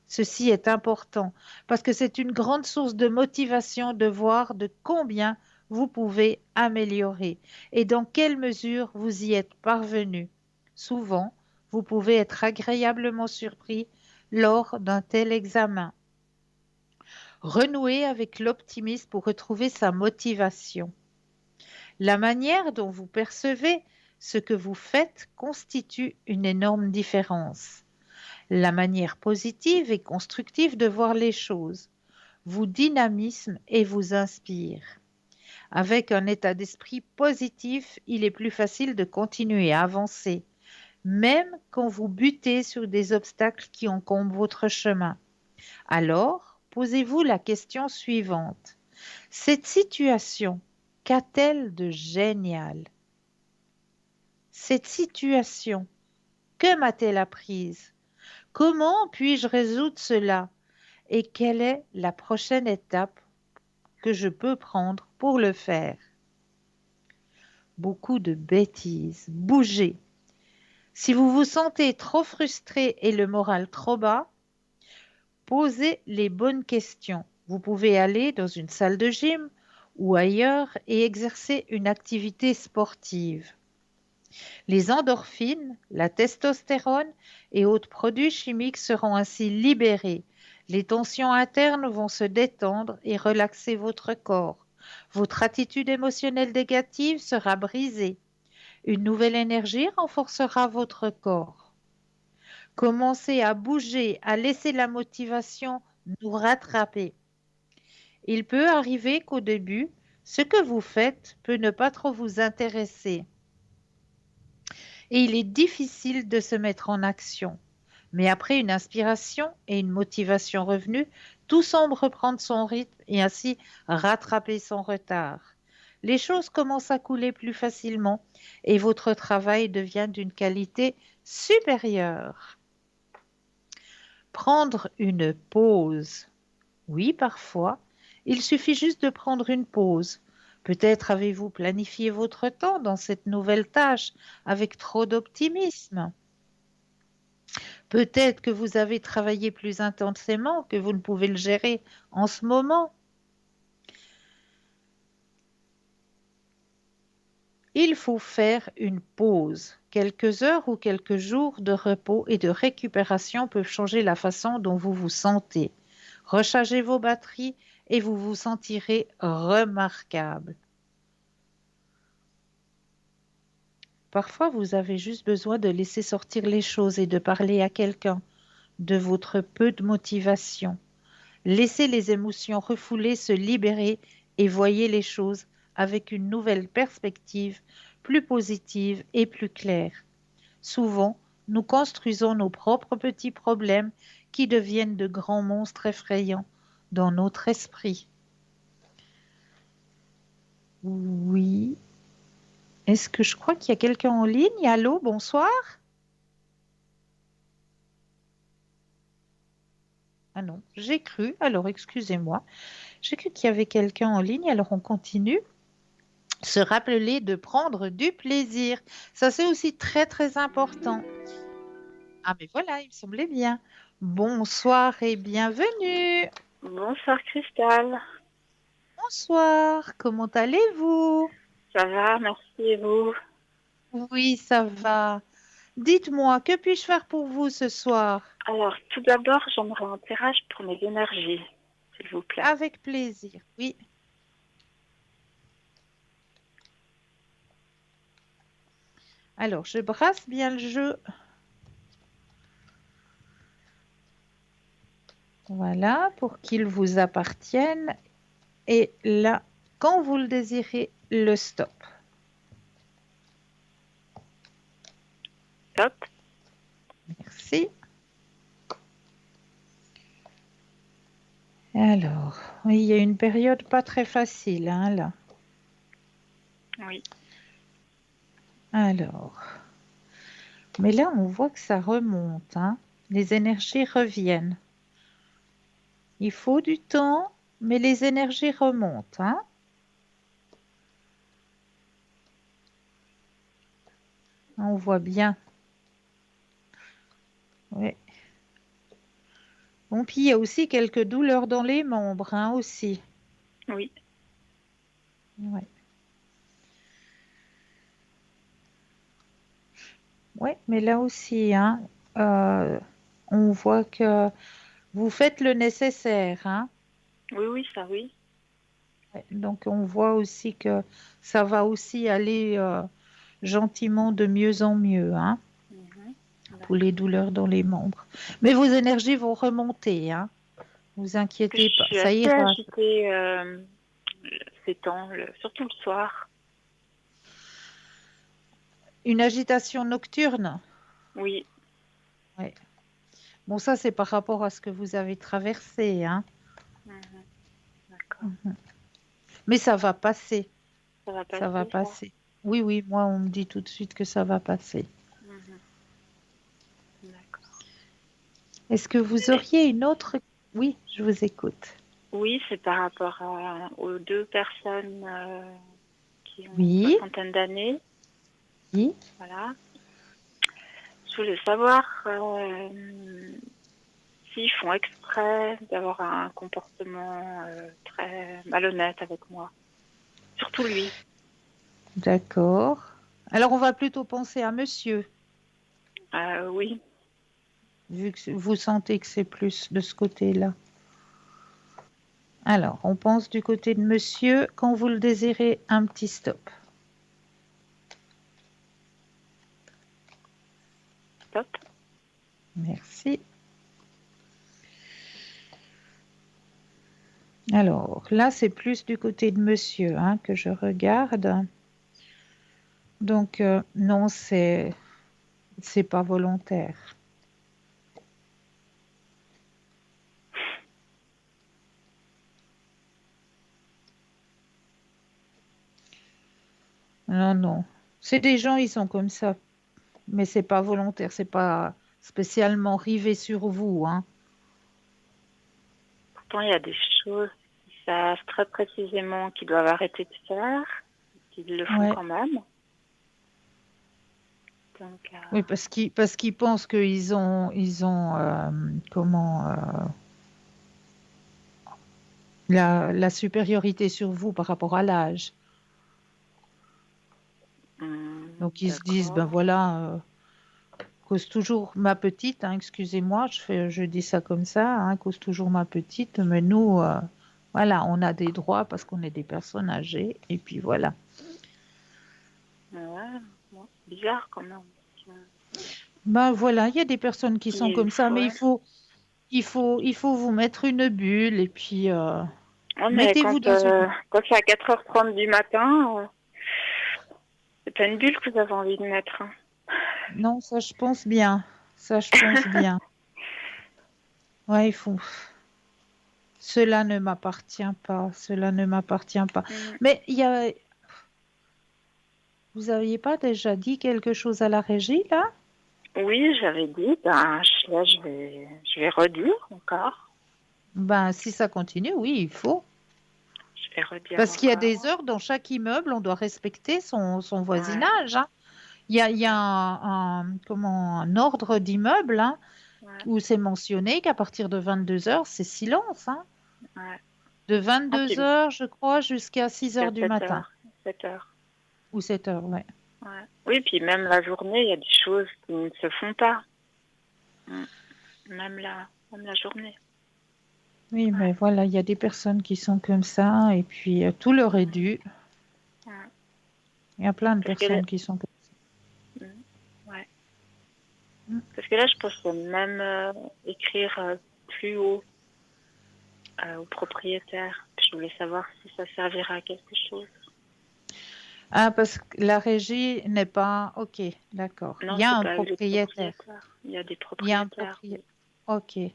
Ceci est important parce que c'est une grande source de motivation de voir de combien vous pouvez améliorer et dans quelle mesure vous y êtes parvenu. Souvent, vous pouvez être agréablement surpris lors d'un tel examen. Renouer avec l'optimisme pour retrouver sa motivation. La manière dont vous percevez ce que vous faites constitue une énorme différence. La manière positive et constructive de voir les choses vous dynamisme et vous inspire. Avec un état d'esprit positif, il est plus facile de continuer à avancer, même quand vous butez sur des obstacles qui encombrent votre chemin. Alors, posez-vous la question suivante. Cette situation, qu'a-t-elle de génial? Cette situation, que m'a-t-elle apprise? Comment puis-je résoudre cela? Et quelle est la prochaine étape que je peux prendre pour le faire? Beaucoup de bêtises. Bougez. Si vous vous sentez trop frustré et le moral trop bas, posez les bonnes questions. Vous pouvez aller dans une salle de gym ou ailleurs et exercer une activité sportive. Les endorphines, la testostérone et autres produits chimiques seront ainsi libérés. Les tensions internes vont se détendre et relaxer votre corps. Votre attitude émotionnelle négative sera brisée. Une nouvelle énergie renforcera votre corps. Commencez à bouger, à laisser la motivation nous rattraper. Il peut arriver qu'au début, ce que vous faites peut ne pas trop vous intéresser et il est difficile de se mettre en action. Mais après une inspiration et une motivation revenue, tout semble reprendre son rythme et ainsi rattraper son retard. Les choses commencent à couler plus facilement et votre travail devient d'une qualité supérieure. Prendre une pause. Oui, parfois, il suffit juste de prendre une pause. Peut-être avez-vous planifié votre temps dans cette nouvelle tâche avec trop d'optimisme. Peut-être que vous avez travaillé plus intensément que vous ne pouvez le gérer en ce moment. Il faut faire une pause. Quelques heures ou quelques jours de repos et de récupération peuvent changer la façon dont vous vous sentez. Rechargez vos batteries et vous vous sentirez remarquable. Parfois, vous avez juste besoin de laisser sortir les choses et de parler à quelqu'un de votre peu de motivation. Laissez les émotions refoulées se libérer et voyez les choses avec une nouvelle perspective, plus positive et plus claire. Souvent, nous construisons nos propres petits problèmes qui deviennent de grands monstres effrayants dans notre esprit. Oui. Est-ce que je crois qu'il y a quelqu'un en ligne? Allô, bonsoir? Ah non, j'ai cru, alors excusez-moi, j'ai cru qu'il y avait quelqu'un en ligne, alors on continue. Se rappeler de prendre du plaisir. Ça, c'est aussi très, très important. Ah, mais voilà, il me semblait bien. Bonsoir et bienvenue. Bonsoir Cristal, Bonsoir, comment allez-vous? ça va, merci et vous? Oui, ça va. Dites-moi, que puis-je faire pour vous ce soir? Alors, tout d'abord, j'aimerais un tirage pour mes énergies, s'il vous plaît. Avec plaisir, oui. Alors, je brasse bien le jeu. Voilà, pour qu'il vous appartienne. Et là, quand vous le désirez, le stop. Top. Merci. Alors, oui, il y a une période pas très facile, hein, là. Oui. Alors, mais là, on voit que ça remonte, hein. Les énergies reviennent. Il faut du temps, mais les énergies remontent, hein. On voit bien. Ouais. Bon, puis il y a aussi quelques douleurs dans les membres, hein, aussi. Oui. Ouais. Ouais, mais là aussi, hein, euh, on voit que vous faites le nécessaire, hein. Oui, oui, ça oui. Ouais, donc on voit aussi que ça va aussi aller gentiment de mieux en mieux, hein, Mhm. pour les D'accord. douleurs dans les membres. Mais vos énergies vont remonter, hein. Vous Parce que je inquiétez pas, suis ça assez ira. agitée ces temps, surtout le soir. Une agitation nocturne. Oui. Ouais. Bon, ça c'est par rapport à ce que vous avez traversé, hein. Mhm. D'accord. Mhm. Mais ça va passer, Ça va ça va passer, ça? passer. Oui, oui, moi on me dit tout de suite que ça va passer. Mhm. D'accord. Est-ce que vous Et- auriez une autre... Oui, je vous écoute. oui, c'est par rapport aux deux personnes qui ont une Oui, soixantaine d'années. oui. Voilà. Je voulais savoir s'ils font exprès d'avoir un comportement très malhonnête avec moi. Surtout lui. D'accord. Alors, on va plutôt penser à monsieur, Oui. vu que vous sentez que c'est plus de ce côté-là. Alors, on pense du côté de monsieur quand vous le désirez, un petit stop. Top. Merci. Alors, là, c'est plus du côté de monsieur, hein, que je regarde. Donc, non, c'est pas volontaire. Non, non. C'est des gens, ils sont comme ça, mais c'est pas volontaire, c'est pas spécialement rivé sur vous, hein. Pourtant, il y a des choses qu'ils savent très précisément qu'ils doivent arrêter de faire, qu'ils le font Ouais. quand même. Donc, Oui, parce qu'ils pensent qu'ils ont comment la supériorité sur vous par rapport à l'âge. Donc ils se disent ben d'accord. voilà, cause toujours ma petite, hein, excusez-moi, je dis ça comme ça, hein, cause toujours ma petite, mais nous voilà, on a des droits parce qu'on est des personnes âgées et puis voilà. Ouais, bon, bizarre quand même. Ben voilà, il y a des personnes qui sont Il comme ça, mais il faut. faut il faut vous mettre une bulle et puis Oh, mais mettez-vous dans une... quand c'est à 4h30 du matin, c'est pas une bulle que vous avez envie de mettre, hein. Non, ça je pense bien. Ça je pense bien. Ouais, il faut. Cela ne m'appartient pas. Cela ne m'appartient pas. Mm. Mais vous n'aviez pas déjà dit quelque chose à la régie, là? Oui, j'avais dit, ben, là, je vais redire encore. Ben, si ça continue, oui, il faut. Je vais redire Parce qu'il y a des encore. heures dans chaque immeuble, on doit respecter son Ouais, voisinage, hein. Il y a comment, un ordre d'immeuble, hein, ouais, où c'est mentionné qu'à partir de 22 heures, c'est silence, hein. ouais. De Ah, 22 heures, je crois, jusqu'à 6 jusqu'à heures du 7 matin. heures. 7 heures. Ou 7 heures, ouais. Ouais. Oui, puis même la journée, il y a des choses qui ne se font pas. Mm. Même la journée. Oui, Ouais, mais voilà, il y a des personnes qui sont comme ça, et puis tout leur est ouais, dû. ouais. Il y a plein de Parce que là, personnes qui sont comme mm, ouais. ça. Parce que là, je pensais même écrire plus haut au propriétaire. Je voulais savoir si ça servirait à quelque chose. Ah, parce que la régie n'est pas... Ok, d'accord. Il Non, y a c'est un pas eux les propriétaire. propriétaires. Il y a des Il y a un propriétaires, propriétaire. oui. Ok.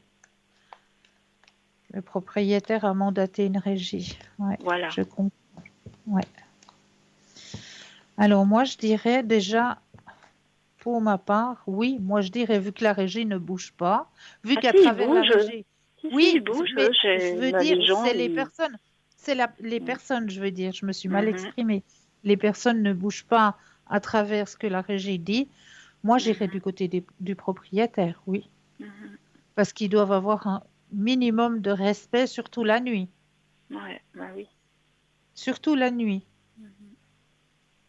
Le propriétaire a mandaté une régie. Ouais, Voilà. je comprends. Ouais. Alors moi, je dirais déjà, pour ma part, oui, moi je dirais, vu que la régie ne bouge pas, vu Ah qu'à si, il travers la bouge. régie, Si, il oui, bouge. mais je veux Là, dire, les gens, c'est les ils... personnes, les personnes, je veux dire, je me suis mal Mhm, exprimée. Les personnes ne bougent pas à travers ce que la régie dit. Moi, j'irais mhm. du côté du propriétaire, oui. Mhm. parce qu'ils doivent avoir un minimum de respect, surtout la nuit. Ouais, bah oui. Surtout la nuit. Mhm.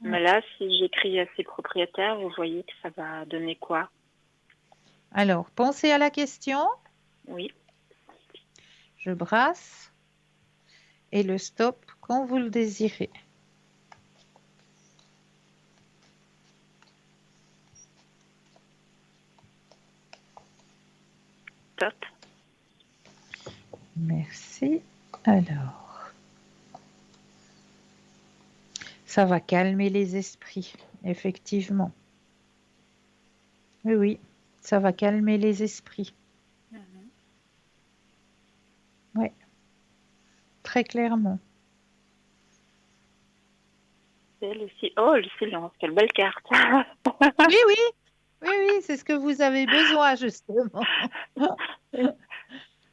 Mais Ouais. là, si j'écris à ces propriétaires, vous voyez que ça va donner quoi? Alors, pensez à la question, Oui, je brasse et le stop quand vous le désirez. top. Merci. Alors, ça va calmer les esprits, effectivement. Oui, oui, ça va calmer les esprits. Mhm. Oui, très clairement. Et oh, le silence, quelle belle carte. Oui, oui, oui, oui, c'est ce que vous avez besoin, justement.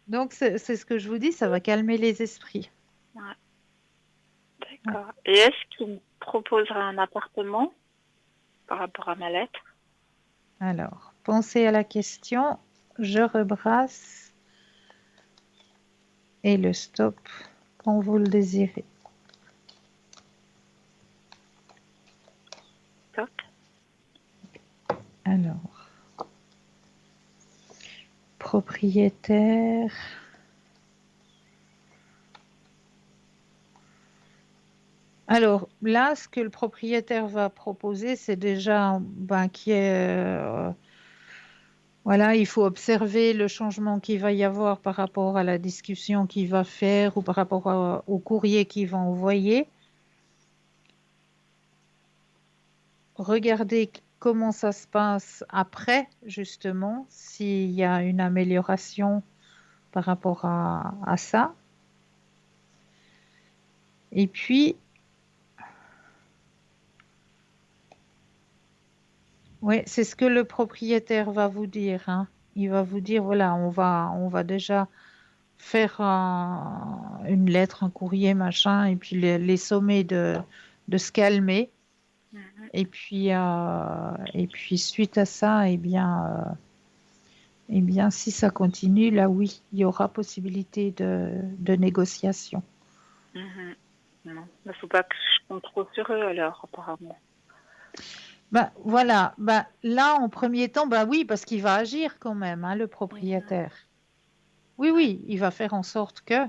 Donc, c'est ce que je vous dis, ça va calmer les esprits. Ouais, Ouais. d'accord. Et est-ce qu'il me proposera un appartement par rapport à ma lettre? Alors, pensez à la question, je rebrasse et le stop quand vous le désirez. Top. Alors, propriétaire. Alors là, ce que le propriétaire va proposer, c'est déjà ben, qui est, voilà, il faut observer le changement qu'il va y avoir par rapport à la discussion qu'il va faire ou par rapport au courrier qu'il va envoyer. Regardez comment ça se passe après, justement, s'il y a une amélioration par rapport à ça. Et puis, oui, c'est ce que le propriétaire va vous dire, hein. Il va vous dire, voilà, on va déjà faire une lettre, un courrier, machin, et puis les sommer de se calmer. Mhm. Et puis suite à ça, eh bien, si ça continue, là oui, il y aura possibilité de négociation. Mhm. Non, il ne faut pas que je compte trop sur eux alors, apparemment. Ben, voilà, ben, là, en premier temps, ben oui, parce qu'il va agir quand même, hein, le Mhm. propriétaire. Oui, Ouais. oui, il va faire en sorte que.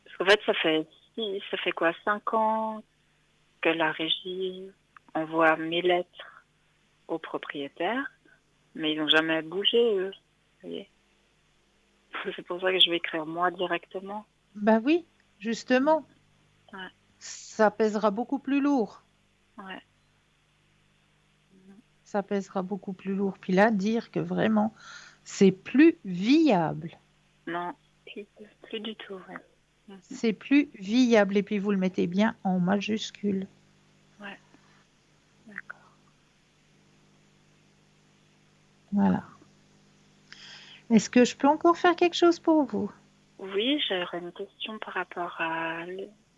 Parce qu'en fait, ça fait quoi, 5 ans que la régie envoie mes lettres aux propriétaires, mais ils n'ont jamais bougé, eux. Vous voyez. C'est pour ça que je vais écrire moi directement. Ben oui, Mm. justement, Ouais, ça pèsera beaucoup plus lourd. ouais. Ça pèsera beaucoup plus lourd. Puis là, dire que vraiment, c'est plus viable. Non, plus du tout, ouais. Mhm. C'est plus viable. Et puis vous le mettez bien en majuscule. Ouais, d'accord. Voilà. Est-ce que je peux encore faire quelque chose pour vous? Oui, j'aurais une question par rapport à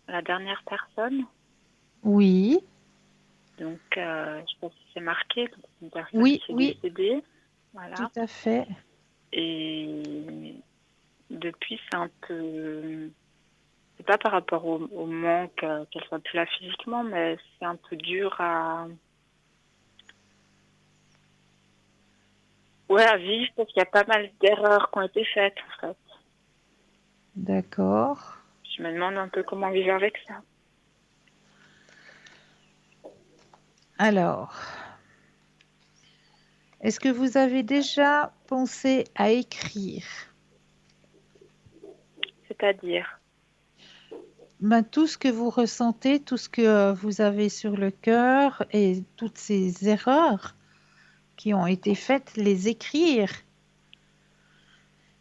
la dernière personne. Oui, Donc, je ne sais pas si c'est marqué, donc c'est une personne oui, qui est oui, décédée. tout Voilà. à fait. Et depuis, c'est un peu. C'est pas par rapport au manque qu'elle soit plus là physiquement, mais c'est un peu dur ouais, à vivre parce qu'il y a pas mal d'erreurs qui ont été faites, en fait. D'accord. Je me demande un peu comment vivre avec ça. Alors, est-ce que vous avez déjà pensé à écrire? C'est-à-dire, Ben, tout ce que vous ressentez, tout ce que vous avez sur le cœur et toutes ces erreurs qui ont été faites, les écrire.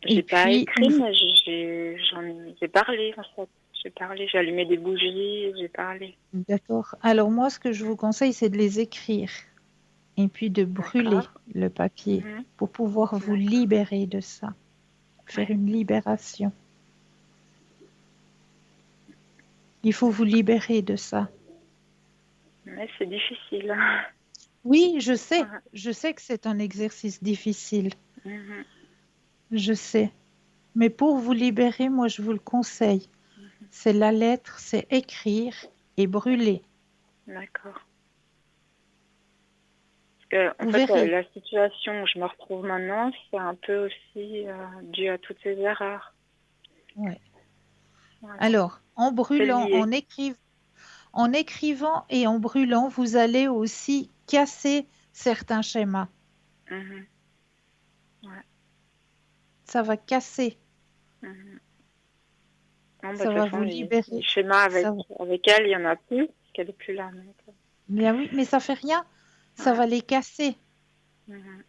Et j'ai pas puis, écrit, mais j'ai parlé, en fait. J'ai parlé, j'ai allumé des bougies, j'ai parlé. d'accord. Alors moi, ce que je vous conseille, c'est de les écrire et puis de brûler D'accord. le papier Mhm. pour pouvoir vous D'accord. libérer de ça, faire Ouais. une libération. Il faut vous libérer de ça. Mais c'est difficile. Oui, Ouais. je sais que c'est un exercice difficile, Mhm. je sais. Mais pour vous libérer, moi, je vous le conseille. C'est la lettre, c'est écrire et brûler. D'accord. Parce que, en Vous fait, verrez. la situation où je me retrouve maintenant, c'est un peu aussi dû à toutes ces erreurs. Ouais. Voilà. Alors, en C'est brûlant, lié. en écrivant et en brûlant, vous allez aussi casser certains schémas. Mhm. Ouais. Ça va casser, Mhm. Non, bah, de ça toute va façon, vous les libérer. schémas Ça va- avec elle, il y en a plus, parce qu'elle est plus là. Donc, Bien oui, mais ça fait rien. Ça ouais. va les casser. Mhm.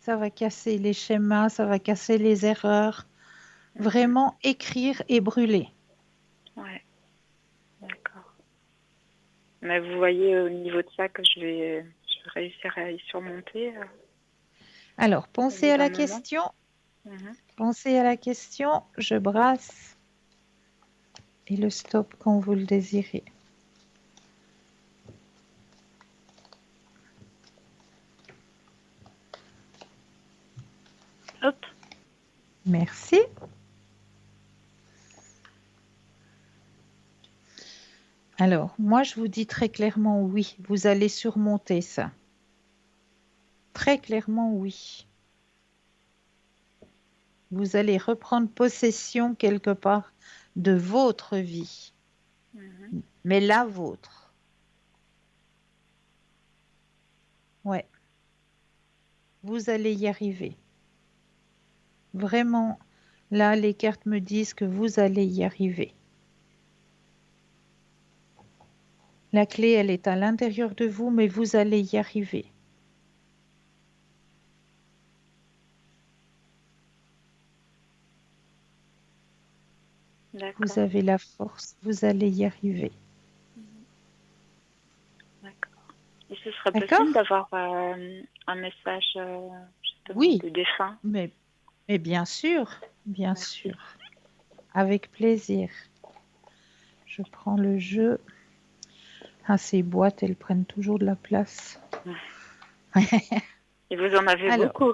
Ça va casser les schémas, ça va casser les erreurs. Mhm. Vraiment écrire et brûler. Ouais, d'accord. Mais vous voyez au niveau de ça que je vais réussir à y surmonter Alors, au bout pensez à d'un la moment. question. Mhm. Pensez à la question. Je brasse et le stop quand vous le désirez. Hop. Merci. Alors, moi, je vous dis très clairement oui, vous allez surmonter ça. Très clairement oui. Vous allez reprendre possession quelque part de votre vie, Mhm. mais la vôtre. Ouais, vous allez y arriver. Vraiment, là, les cartes me disent que vous allez y arriver. La clé, elle est à l'intérieur de vous, mais vous allez y arriver. Vous D'accord. avez la force, vous allez y arriver. Mhm. D'accord. Et ce serait possible D'accord? d'avoir un message justement Oui, de défunt. mais, mais bien Merci. sûr, avec plaisir. Je prends le jeu. Ah, ces boîtes, elles prennent toujours de la place. Et vous en avez Alors, beaucoup.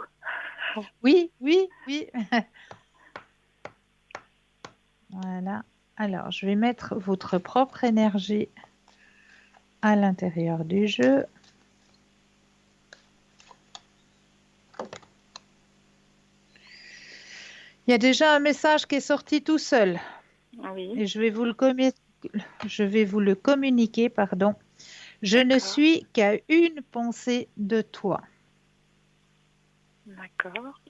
oui, oui, oui. Voilà. Alors, je vais mettre votre propre énergie à l'intérieur du jeu. Il y a déjà un message qui est sorti tout seul Oui, et je vais vous le communiquer, pardon. Je ne d'accord. suis qu'à une pensée de toi. D'accord.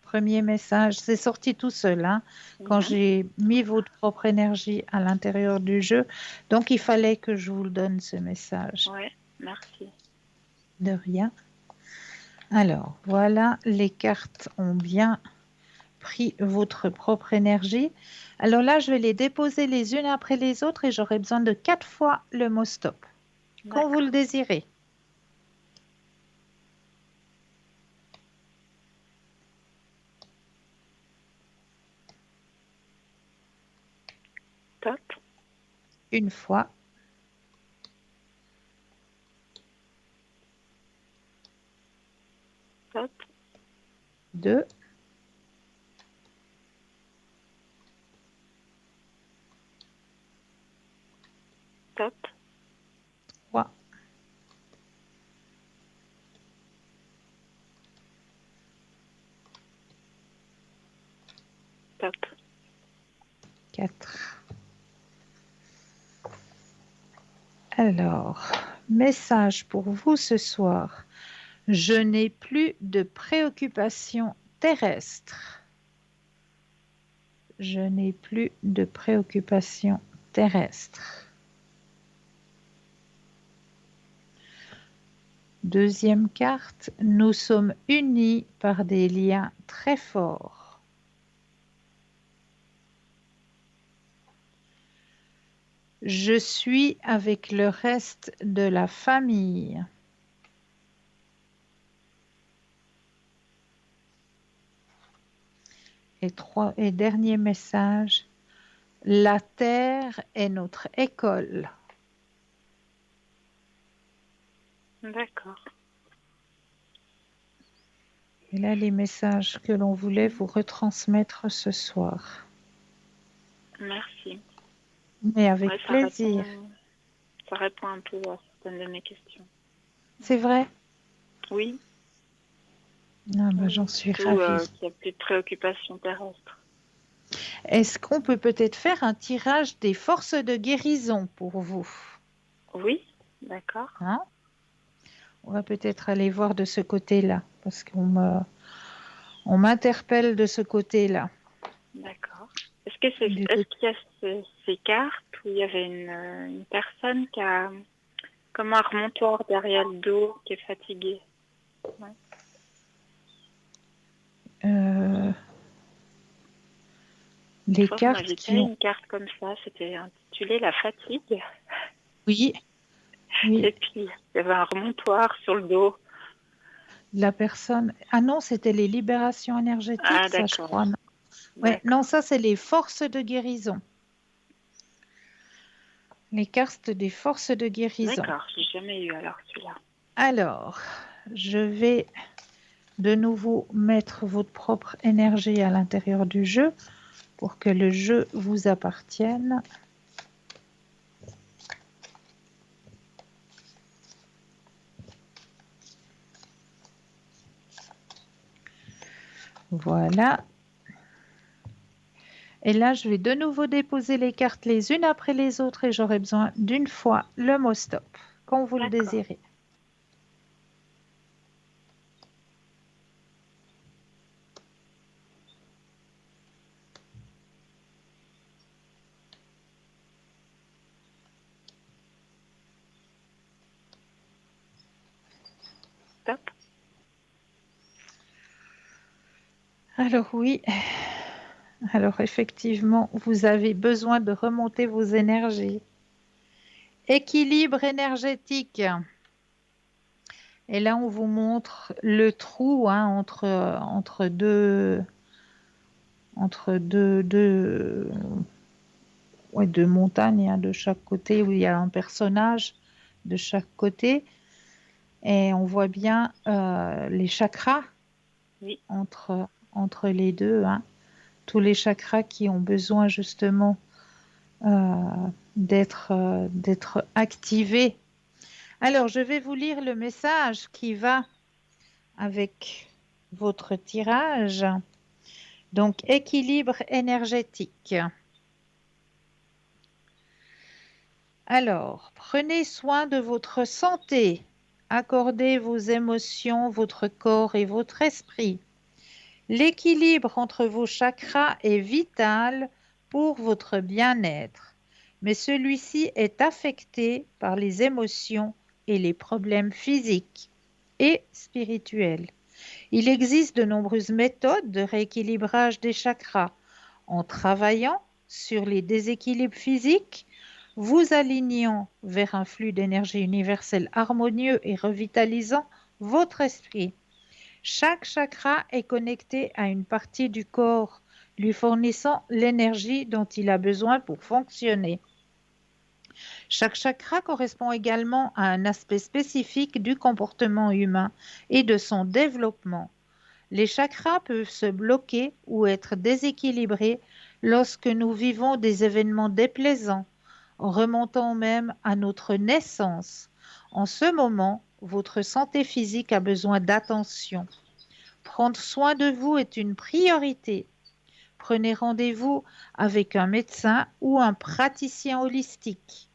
Premier message, c'est sorti tout seul, hein, quand Mhm. j'ai mis votre propre énergie à l'intérieur du jeu. Donc, il fallait que je vous donne ce message. Ouais, merci. De rien. Alors, voilà, les cartes ont bien pris votre propre énergie. Alors là, je vais les déposer les unes après les autres et j'aurai besoin de 4 fois le mot stop, quand vous le D'accord. désirez. Top, Une fois, top, deux, top, trois, top. quatre. Alors, message pour vous ce soir. Je n'ai plus de préoccupations terrestres. Je n'ai plus de préoccupations terrestres. Deuxième carte, nous sommes unis par des liens très forts. Je suis avec le reste de la famille. Et dernier message, la terre est notre école. D'accord. Et là, les messages que l'on voulait vous retransmettre ce soir. Merci. Mais avec Ouais, plaisir. ça répond un peu à certaines de mes questions. C'est vrai? Oui, Ah ben, j'en oui. suis Surtout ravie. qu'il n'y a plus de préoccupations terrestres. Est-ce qu'on peut peut-être faire un tirage des forces de guérison pour vous? Oui, d'accord. Hein? On va peut-être aller voir de ce côté-là, parce on m'interpelle de ce côté-là. D'accord. Du Est-ce côté- qu'il y a ces cartes où il y avait une personne qui a comme un remontoir derrière le dos, qui est fatiguée? Ouais. euh, Une les fois, vous cartes m'aviez qui tiré ont... une carte comme ça, c'était intitulé La fatigue. Oui, Et oui, puis, il y avait un remontoir sur le dos. la personne... Ah non, c'était les libérations énergétiques, Ah, ça, je crois. d'accord. Non, ouais, non, D'accord. ça, c'est les forces de guérison. Les cartes des forces de guérison. D'accord, j'ai jamais eu alors celui-là. Alors, je vais de nouveau mettre votre propre énergie à l'intérieur du jeu pour que le jeu vous appartienne. Voilà. Et là, je vais de nouveau déposer les cartes les unes après les autres et j'aurai besoin d'une fois le mot stop, quand vous le D'accord. désirez. Top. Alors oui, alors effectivement, vous avez besoin de remonter vos énergies. Équilibre énergétique. Et là, on vous montre le trou hein, entre ouais, deux montagnes hein, de chaque côté, où il y a un personnage de chaque côté. Et on voit bien les chakras Oui. entre les deux. Hein. Tous les chakras qui ont besoin justement euh, d'être activés. Alors, je vais vous lire le message qui va avec votre tirage. Donc, équilibre énergétique. Alors, prenez soin de votre santé. Accordez vos émotions, votre corps et votre esprit. L'équilibre entre vos chakras est vital pour votre bien-être, mais celui-ci est affecté par les émotions et les problèmes physiques et spirituels. Il existe de nombreuses méthodes de rééquilibrage des chakras. En travaillant sur les déséquilibres physiques, vous alignant vers un flux d'énergie universelle harmonieux et revitalisant votre esprit. Chaque chakra est connecté à une partie du corps, lui fournissant l'énergie dont il a besoin pour fonctionner. Chaque chakra correspond également à un aspect spécifique du comportement humain et de son développement. Les chakras peuvent se bloquer ou être déséquilibrés lorsque nous vivons des événements déplaisants, remontant même à notre naissance. En ce moment, votre santé physique a besoin d'attention. Prendre soin de vous est une priorité. Prenez rendez-vous avec un médecin ou un praticien holistique.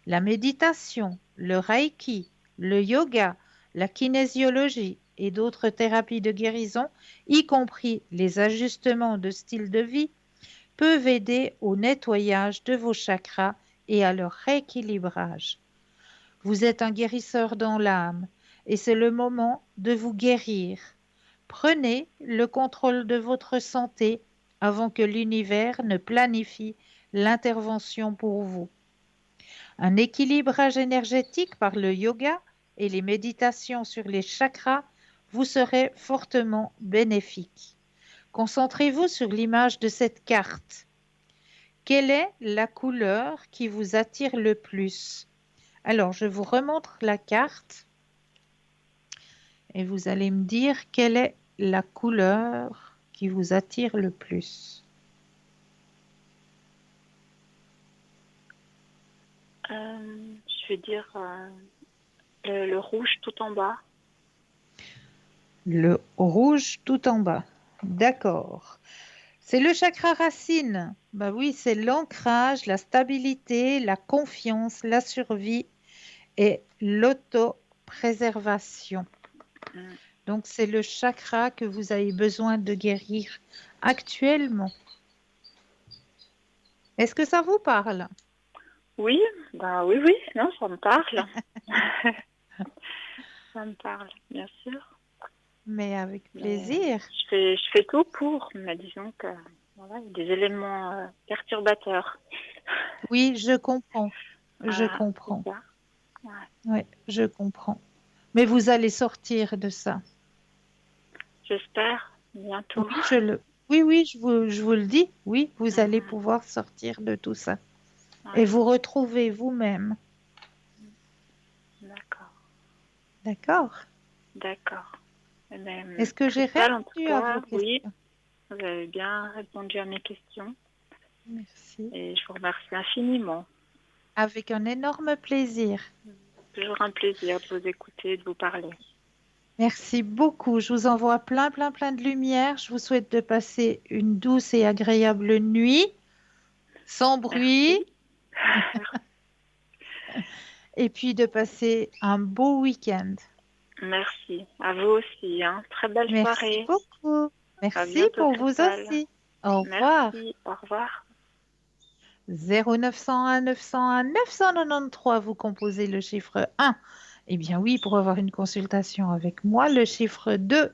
La méditation, le reiki, le yoga, la kinésiologie et d'autres thérapies de guérison, y compris les ajustements de style de vie, peuvent aider au nettoyage de vos chakras et à leur rééquilibrage. Vous êtes un guérisseur dans l'âme et c'est le moment de vous guérir. Prenez le contrôle de votre santé avant que l'univers ne planifie l'intervention pour vous. Un équilibrage énergétique par le yoga et les méditations sur les chakras vous serait fortement bénéfique. Concentrez-vous sur l'image de cette carte. Quelle est la couleur qui vous attire le plus? Alors, je vous remontre la carte. et vous allez me dire quelle est la couleur qui vous attire le plus. Je vais dire le rouge tout en bas. Le rouge tout en bas. D'accord. C'est le chakra racine. Bah oui, c'est l'ancrage, la stabilité, la confiance, la survie et l'autopréservation. Mm. Donc, c'est le chakra que vous avez besoin de guérir actuellement. Est-ce que ça vous parle? Oui, oui, oui, non, ça me parle. Ça me parle, bien sûr. Mais avec Mais plaisir. je fais tout pour, mais disons que voilà, il y a des éléments perturbateurs. Oui, je comprends. Je Voilà, c'est comprends. ça. Ouais. Oui, je comprends. Mais vous allez sortir de ça. J'espère bientôt. Oui, oui, je vous le dis. Oui, vous allez Mhm. pouvoir sortir de tout ça et Ouais, vous retrouver vous-même. d'accord, D'accord? d'accord. Eh ben, Est-ce que j'ai Cristal, en tout répondu à vos cas, oui, questions? vous avez bien répondu à mes questions Merci. et je vous remercie infiniment. Avec un énorme plaisir. Toujours un plaisir de vous écouter, de vous parler. Merci beaucoup. Je vous envoie plein, plein, plein de lumière. Je vous souhaite de passer une douce et agréable nuit, sans bruit, Merci. et puis de passer un beau week-end. Merci. À vous aussi, hein. Très belle Merci soirée. beaucoup. À Merci bientôt, pour vous Cristal. aussi. Au revoir. Merci. Au revoir. 0901 901 993, vous composez le chiffre 1. Eh bien oui, pour avoir une consultation avec moi, le chiffre 2.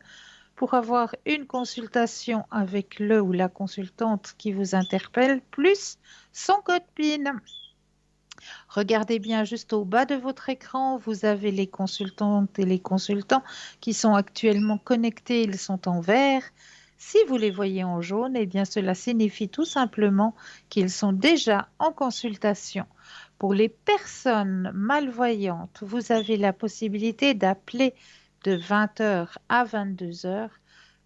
Pour avoir une consultation avec le ou la consultante qui vous interpelle, plus son code PIN. Regardez bien juste au bas de votre écran, vous avez les consultantes et les consultants qui sont actuellement connectés, ils sont en vert. Si vous les voyez en jaune, eh bien cela signifie tout simplement qu'ils sont déjà en consultation. Pour les personnes malvoyantes, vous avez la possibilité d'appeler de 20 heures à 22 heures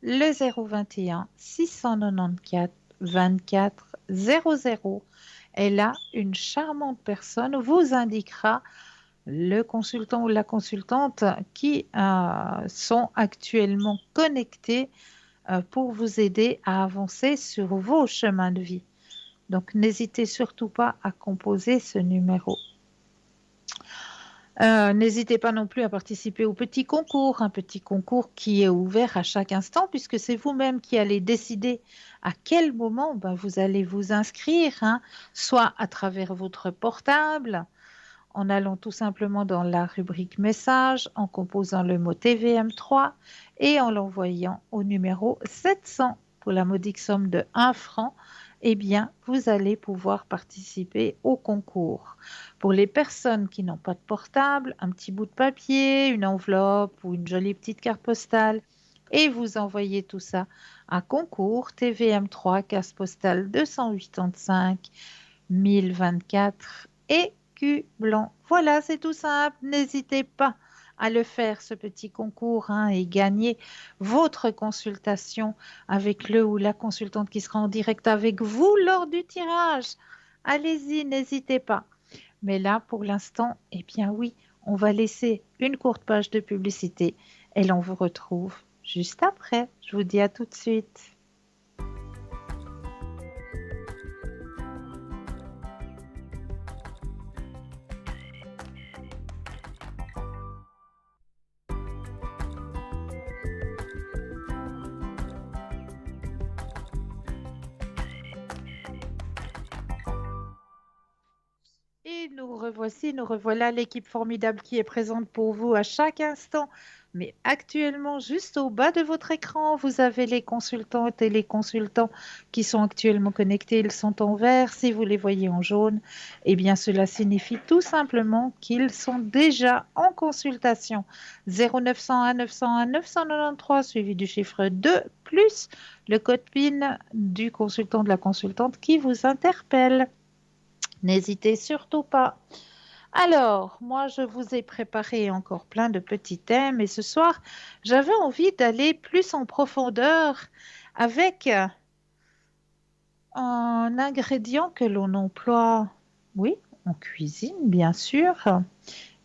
le 021 694 24 00. Et là, une charmante personne vous indiquera le consultant ou la consultante qui sont actuellement connectés pour vous aider à avancer sur vos chemins de vie. Donc, n'hésitez surtout pas à composer ce numéro. N'hésitez pas non plus à participer au petit concours, un petit concours qui est ouvert à chaque instant puisque c'est vous-même qui allez décider à quel moment vous allez vous inscrire, hein, soit à travers votre portable, en allant tout simplement dans la rubrique message, en composant le mot TVM3 et en l'envoyant au numéro 700 pour la modique somme de 1 franc. Eh bien, vous allez pouvoir participer au concours. Pour les personnes qui n'ont pas de portable, un petit bout de papier, une enveloppe ou une jolie petite carte postale, et vous envoyez tout ça à concours TVM3, case postale 285 1024 et Q blanc. Voilà, c'est tout simple. N'hésitez pas à le faire, ce petit concours, hein, et gagner votre consultation avec le ou la consultante qui sera en direct avec vous lors du tirage. Allez-y, n'hésitez pas. Mais là, pour l'instant, eh bien oui, on va laisser une courte page de publicité et l'on vous retrouve juste après. Je vous dis à tout de suite. Et nous revoici, nous revoilà l'équipe formidable qui est présente pour vous à chaque instant. Mais actuellement, juste au bas de votre écran, vous avez les consultantes et les consultants qui sont actuellement connectés. Ils sont en vert. Si vous les voyez en jaune, eh bien, cela signifie tout simplement qu'ils sont déjà en consultation. 0901 901 993 suivi du chiffre 2 plus le code PIN du consultant de la consultante qui vous interpelle. N'hésitez surtout pas Alors, moi, je vous ai préparé encore plein de petits thèmes et ce soir, j'avais envie d'aller plus en profondeur avec un ingrédient que l'on emploie, oui, en cuisine, bien sûr,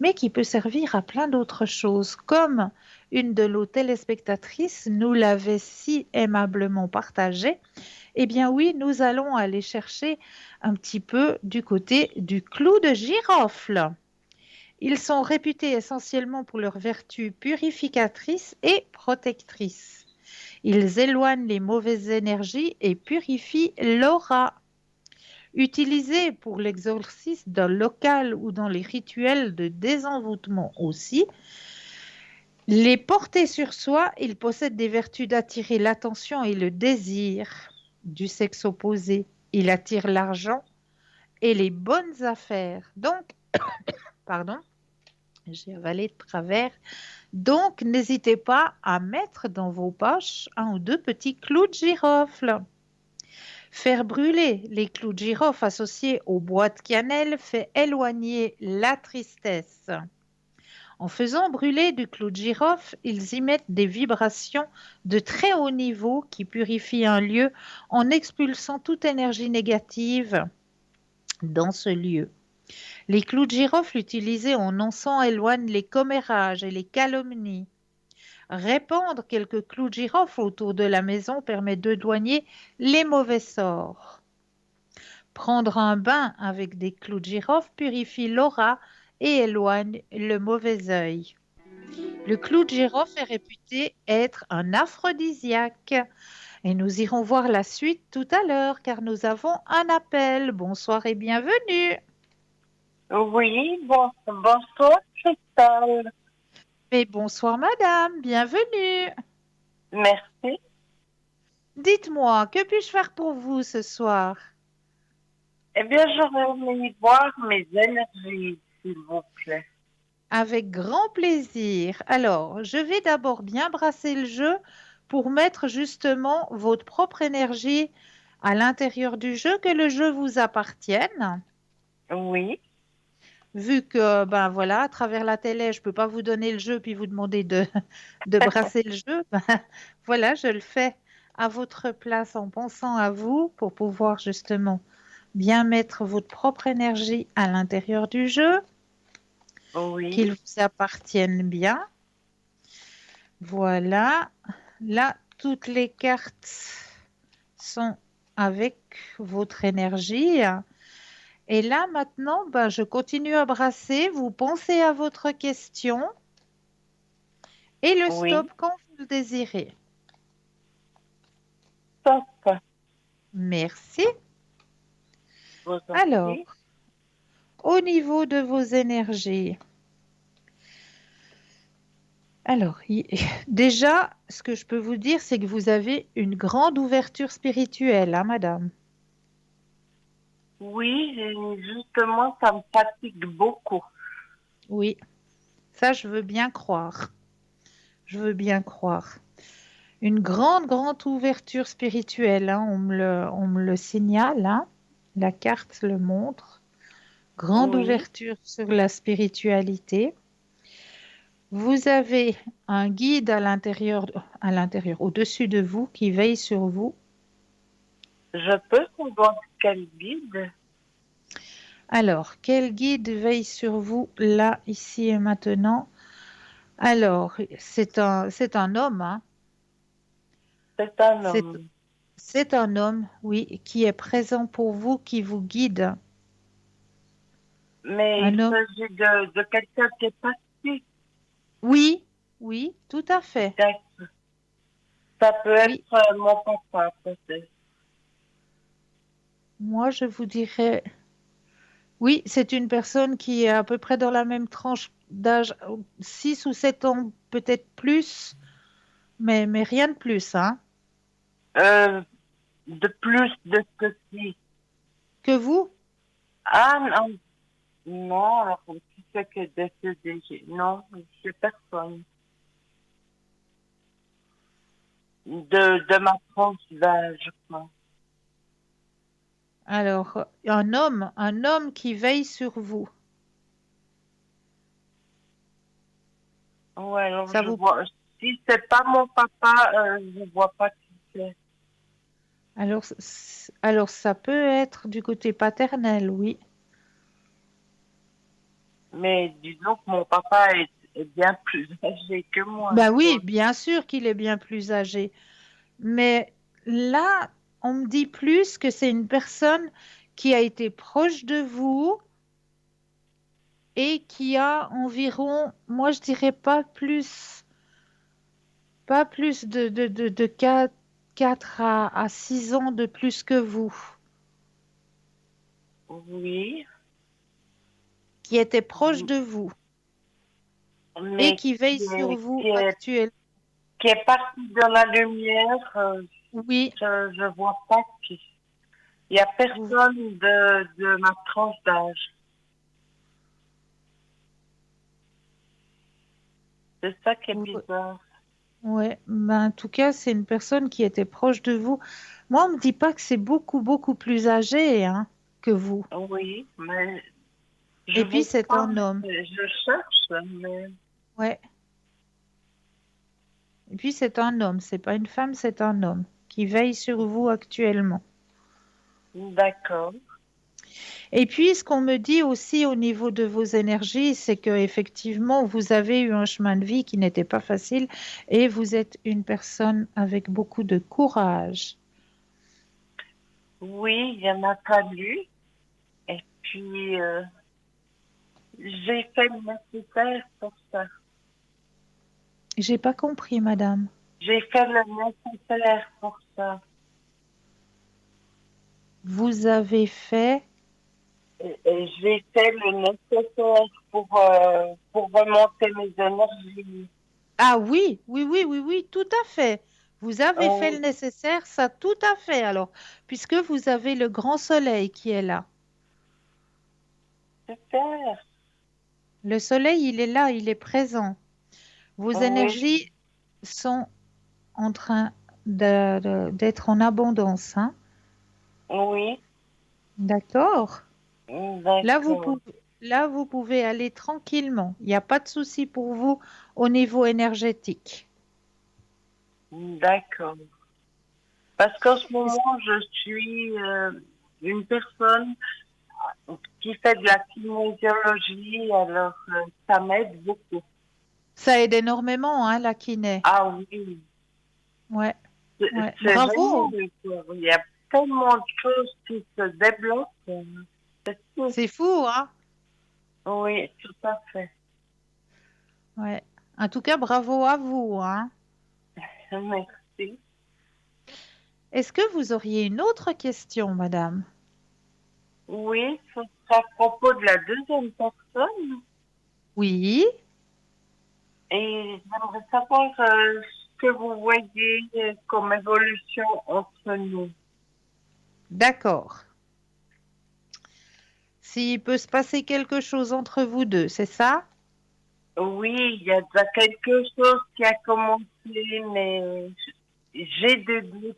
mais qui peut servir à plein d'autres choses, comme une de nos téléspectatrices nous l'avait si aimablement partagé. Eh bien oui, nous allons aller chercher un petit peu du côté du clou de girofle. Ils sont réputés essentiellement pour leurs vertus purificatrices et protectrices. Ils éloignent les mauvaises énergies et purifient l'aura. Utilisés pour l'exorcisme d'un local ou dans les rituels de désenvoûtement aussi, les portés sur soi, ils possèdent des vertus d'attirer l'attention et le désir du sexe opposé. Il attire l'argent et les bonnes affaires. Donc, pardon, j'ai avalé de travers. Donc, n'hésitez pas à mettre dans vos poches un ou deux petits clous de girofle. Faire brûler les clous de girofle associés au bois de cannelle fait éloigner la tristesse. En faisant brûler du clou de girofle, ils y mettent des vibrations de très haut niveau qui purifient un lieu en expulsant toute énergie négative dans ce lieu. Les clous de girofle utilisés en encens éloignent les commérages et les calomnies. Répandre quelques clous de girofle autour de la maison permet d'éloigner les mauvais sorts. Prendre un bain avec des clous de girofle purifie l'aura et éloigne le mauvais œil. Le clou de girofle est réputé être un aphrodisiaque. Et nous irons voir la suite tout à l'heure car nous avons un appel. Bonsoir et bienvenue. Oui, bonsoir, Cristal. Mais bonsoir madame, bienvenue. Merci. Dites-moi, que puis-je faire pour vous ce soir? Eh bien, j'aurais aimé voir mes énergies, s'il vous plaît. Avec grand plaisir. Alors, je vais d'abord bien brasser le jeu pour mettre justement votre propre énergie à l'intérieur du jeu, que le jeu vous appartienne. Oui, Vu que, ben voilà, à travers la télé, je ne peux pas vous donner le jeu puis vous demander de brasser le jeu, ben, voilà, je le fais à votre place en pensant à vous pour pouvoir justement bien mettre votre propre énergie à l'intérieur du jeu, oui, qu'il vous appartienne bien. Voilà, là, toutes les cartes sont avec votre énergie. Et là, maintenant, ben, je continue à brasser. Vous pensez à votre question et le oui. stop quand vous le désirez. Top. Merci. Vous en Alors, prie. au niveau de vos énergies, alors, déjà, ce que je peux vous dire, c'est que vous avez une grande ouverture spirituelle, hein, madame? Oui, et justement, ça me fatigue beaucoup. Oui, ça, je veux bien croire. Je veux bien croire. Une grande, grande ouverture spirituelle, hein, on me le signale, hein. La carte le montre. Grande Oui, ouverture sur la spiritualité. Vous avez un guide à l'intérieur, au-dessus de vous, qui veille sur vous. je peux savoir quel guide? Alors, quel guide veille sur vous là, ici et maintenant? Alors, c'est un homme, hein. C'est un C'est, homme. c'est un homme, oui, qui est présent pour vous, qui vous guide. Mais il Un homme, s'agit de quelqu'un qui est parti. oui, oui, tout à fait. D'accord. Ça peut être Oui, mon papa, peut-être. moi je vous dirais, oui, c'est une personne qui est à peu près dans la même tranche d'âge, 6 ou 7 ans, peut-être plus, mais rien de plus, hein. Euh, de plus de ceci. Que vous? Ah non, non, alors qui c'est que décédé? Non, c'est personne. De ma tranche d'âge, je crois. Alors, un homme qui veille sur vous. Ouais, alors Ça je vous... vois. Si c'est pas mon papa, je vois pas qui c'est. alors, ça peut être du côté paternel, oui. Mais disons que mon papa est bien plus âgé que moi, Bah oui, quoi. bien sûr qu'il est bien plus âgé. Mais là, on me dit plus que c'est une personne qui a été proche de vous et qui a environ, moi je dirais pas plus de 4 à 6 ans de plus que vous, Oui, qui était proche de vous et mais qui veille sur vous actuellement. qui est parti dans la lumière, Oui, je vois pas qui. Il y a vous, personne de ma tranche d'âge. C'est ça qui est vous- bizarre. ouais, ben, en tout cas, c'est une personne qui était proche de vous. Moi, on me dit pas que c'est beaucoup, beaucoup plus âgé, hein, que vous. Oui, mais je Et puis, vous c'est crois, un homme. je cherche, mais Ouais. Et puis, c'est un homme. C'est pas une femme, c'est un homme qui veille sur vous actuellement. d'accord. Et puis, ce qu'on me dit aussi au niveau de vos énergies, c'est que effectivement, vous avez eu un chemin de vie qui n'était pas facile et vous êtes une personne avec beaucoup de courage. Oui, il y en a fallu. Et puis, j'ai fait le nécessaire pour ça. J'ai pas compris, madame. J'ai fait le nécessaire pour ça. Vous avez fait... Et j'ai fait le nécessaire pour remonter mes énergies. Ah oui, oui, oui, oui, oui, tout à fait. Vous avez fait le Oui, nécessaire, ça tout à fait. Alors, puisque vous avez le grand soleil qui est là. super. Le soleil, il est là, il est présent. Vos Oui, énergies sont en train d'être en abondance, hein. oui, D'accord? Là, d'accord, là, vous pouvez aller tranquillement. Il n'y a pas de souci pour vous au niveau énergétique. d'accord. Parce qu'en ce Est-ce- moment, je suis une personne qui fait de la kinésiologie, alors ça m'aide beaucoup. Ça aide énormément, hein, la kiné. Ah oui, Ouais, c'est ouais. c'est Bravo. génial, quoi. Il y a tellement de choses qui se débloquent. C'est tout. C'est fou, hein? Oui, tout à fait. Ouais. En tout cas, bravo à vous, hein. Merci. Est-ce que vous auriez une autre question, madame? Oui, ce sera à propos de la deuxième personne. Oui, Et j'aimerais savoir ce que vous voyez comme évolution entre nous. d'accord. S'il peut se passer quelque chose entre vous deux, c'est ça? Oui, il y a déjà quelque chose qui a commencé, mais j'ai des doutes.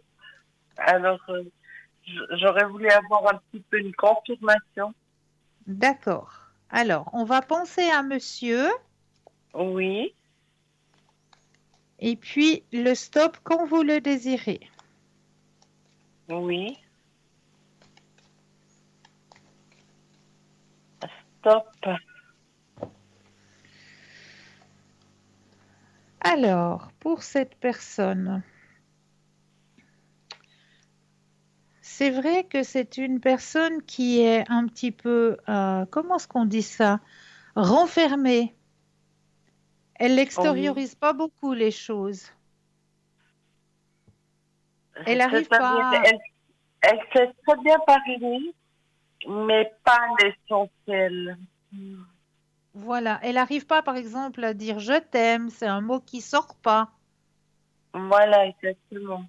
Alors, j'aurais voulu avoir un petit peu une confirmation. D'accord. Alors, on va penser à monsieur Oui, et puis le stop quand vous le désirez. oui, stop. Alors, pour cette personne, c'est vrai que c'est une personne qui est un petit peu, comment est-ce qu'on dit ça? Renfermée. Elle Oui, n'extériorise pas beaucoup les choses. Elle n'arrive c'est-à-dire, pas, elle sait très bien parler, mais pas l'essentiel. voilà, elle n'arrive pas, par exemple, à dire je t'aime. C'est un mot qui sort pas. Voilà, exactement.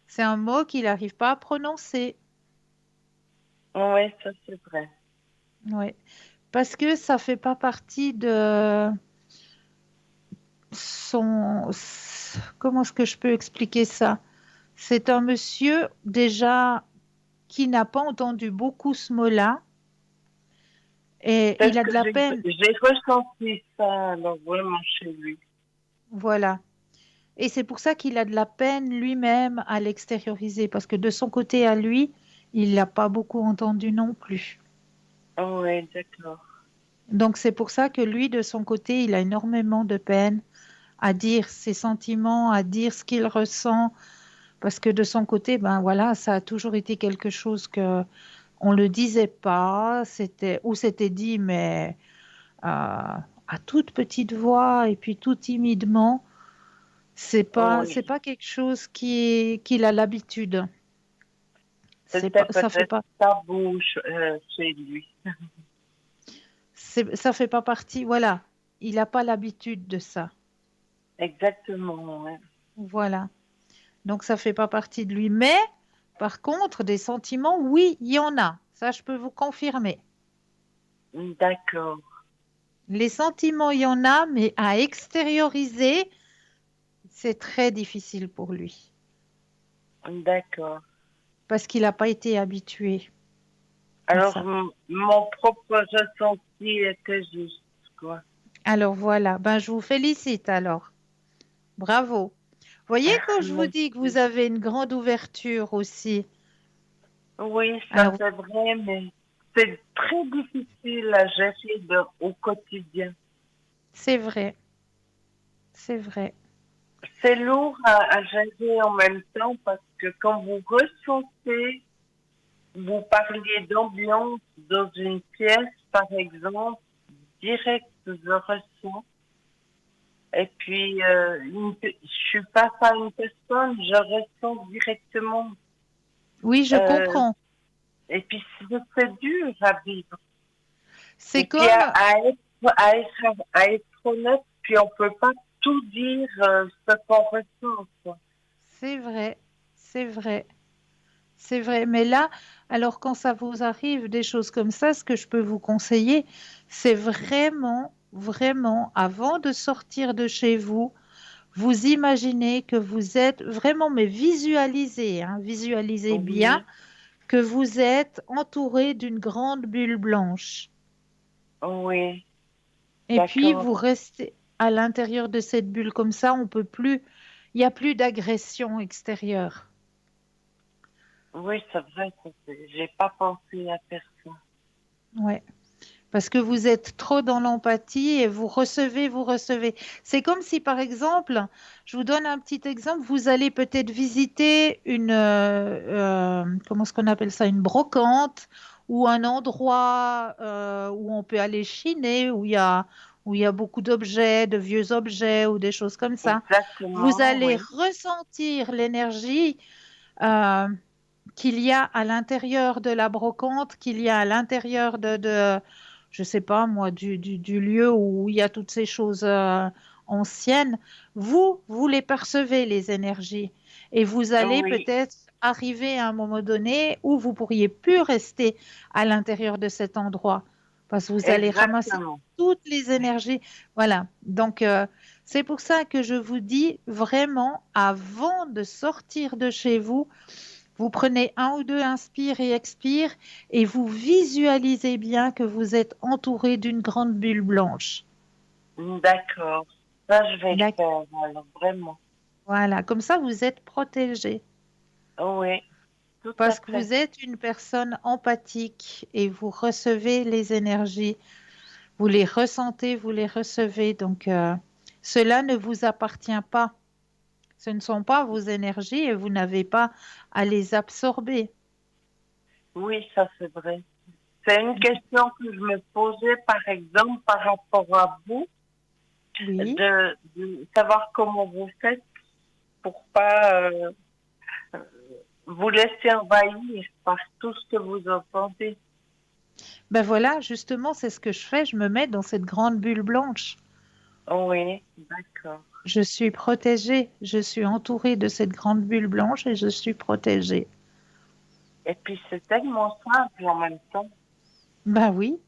C'est un mot qu'il n'arrive pas à prononcer. Oui, ça c'est vrai. Ouais. Parce que ça fait pas partie de son... Comment est-ce que je peux expliquer ça? C'est un monsieur déjà qui n'a pas entendu beaucoup ce mot-là Et il Peut-être a que de la peine, j'ai ressenti ça, alors vraiment chez lui. voilà. Et c'est pour ça qu'il a de la peine lui-même à l'extérioriser, parce que de son côté à lui, il l'a pas beaucoup entendu non plus. Ah ouais, d'accord. Donc c'est pour ça que lui, de son côté, il a énormément de peine à dire ses sentiments, à dire ce qu'il ressent, parce que de son côté, ben voilà, ça a toujours été quelque chose que on le disait pas, c'était dit, mais à toute petite voix et puis tout timidement. Oui, C'est pas quelque chose qu'il a l'habitude. C'est pas, c'était ça fait peut-être pas, tabou chez lui. ça fait pas partie. Voilà, il n'a pas l'habitude de ça. Exactement, ouais. Voilà. Donc ça fait pas partie de lui. Mais par contre, des sentiments, oui, il y en a. Ça, je peux vous confirmer. D'accord, Les sentiments, il y en a, mais à extérioriser, c'est très difficile pour lui d'accord. parce qu'il n'a pas été habitué à Alors, ça. mon propre ressenti était juste, quoi. Alors voilà, ben je vous félicite alors. Bravo. Voyez quand je vous dis que vous Merci. avez une grande ouverture aussi. Oui, ça Alors c'est vrai, mais c'est très difficile à gérer au quotidien. c'est vrai, c'est vrai. C'est lourd à gérer en même temps parce que quand vous ressentez, vous parliez d'ambiance dans une pièce, par exemple, direct, je ressens. Et puis, je suis face à une personne, je ressens directement. Oui, je Euh, comprends. et puis, c'est dur à vivre. C'est Et puis, comme, à être honnête, puis on peut pas tout dire ce qu'on ressent, quoi. c'est vrai, c'est vrai. C'est vrai, mais là, alors quand ça vous arrive, des choses comme ça, ce que je peux vous conseiller, c'est vraiment, vraiment, avant de sortir de chez vous, vous imaginez que vous êtes vraiment, mais visualisez, hein, visualisez bien Oui, que vous êtes entouré d'une grande bulle blanche. oui, Et puis, d'accord. vous restez à l'intérieur de cette bulle comme ça, on peut plus, il n'y a plus d'agression extérieure. Oui, c'est vrai, j'ai pas pensé à faire ça. Ouais. Parce que vous êtes trop dans l'empathie et vous recevez, vous recevez. C'est comme si, par exemple, je vous donne un petit exemple, vous allez peut-être visiter comment est-ce qu'on appelle ça, une brocante ou un endroit où on peut aller chiner, où il y a beaucoup d'objets, de vieux objets ou des choses comme ça. Vous Exactement, allez oui. ressentir l'énergie euh, qu'il y a à l'intérieur de la brocante, qu'il y a à l'intérieur je sais pas moi, du lieu où il y a toutes ces choses anciennes. Vous les percevez, les énergies, et vous allez Oui, peut-être arriver à un moment donné où vous pourriez plus rester à l'intérieur de cet endroit, parce que vous allez ramasser exactement. toutes les énergies. Voilà. Donc, c'est pour ça que je vous dis vraiment, avant de sortir de chez vous, vous prenez un ou deux inspire et expire et vous visualisez bien que vous êtes entouré d'une grande bulle blanche. D'accord. Ça, je vais le D'ac- faire, alors, vraiment. Voilà, comme ça vous êtes protégé Oui, tout à parce que fait. vous êtes une personne empathique et vous recevez les énergies, vous les ressentez, vous les recevez. Donc, cela ne vous appartient pas. Ce ne sont pas vos énergies et vous n'avez pas à les absorber. Oui, ça, c'est vrai. C'est une question que je me posais, par exemple, par rapport à vous, Oui. de savoir comment vous faites pour pas vous laisser envahir par tout ce que vous entendez. Ben voilà, justement, c'est ce que je fais. Je me mets dans cette grande bulle blanche. Oui, d'accord. Je suis protégée, je suis entourée de cette grande bulle blanche et je suis protégée. Et puis, c'est tellement simple en même temps. Ben oui,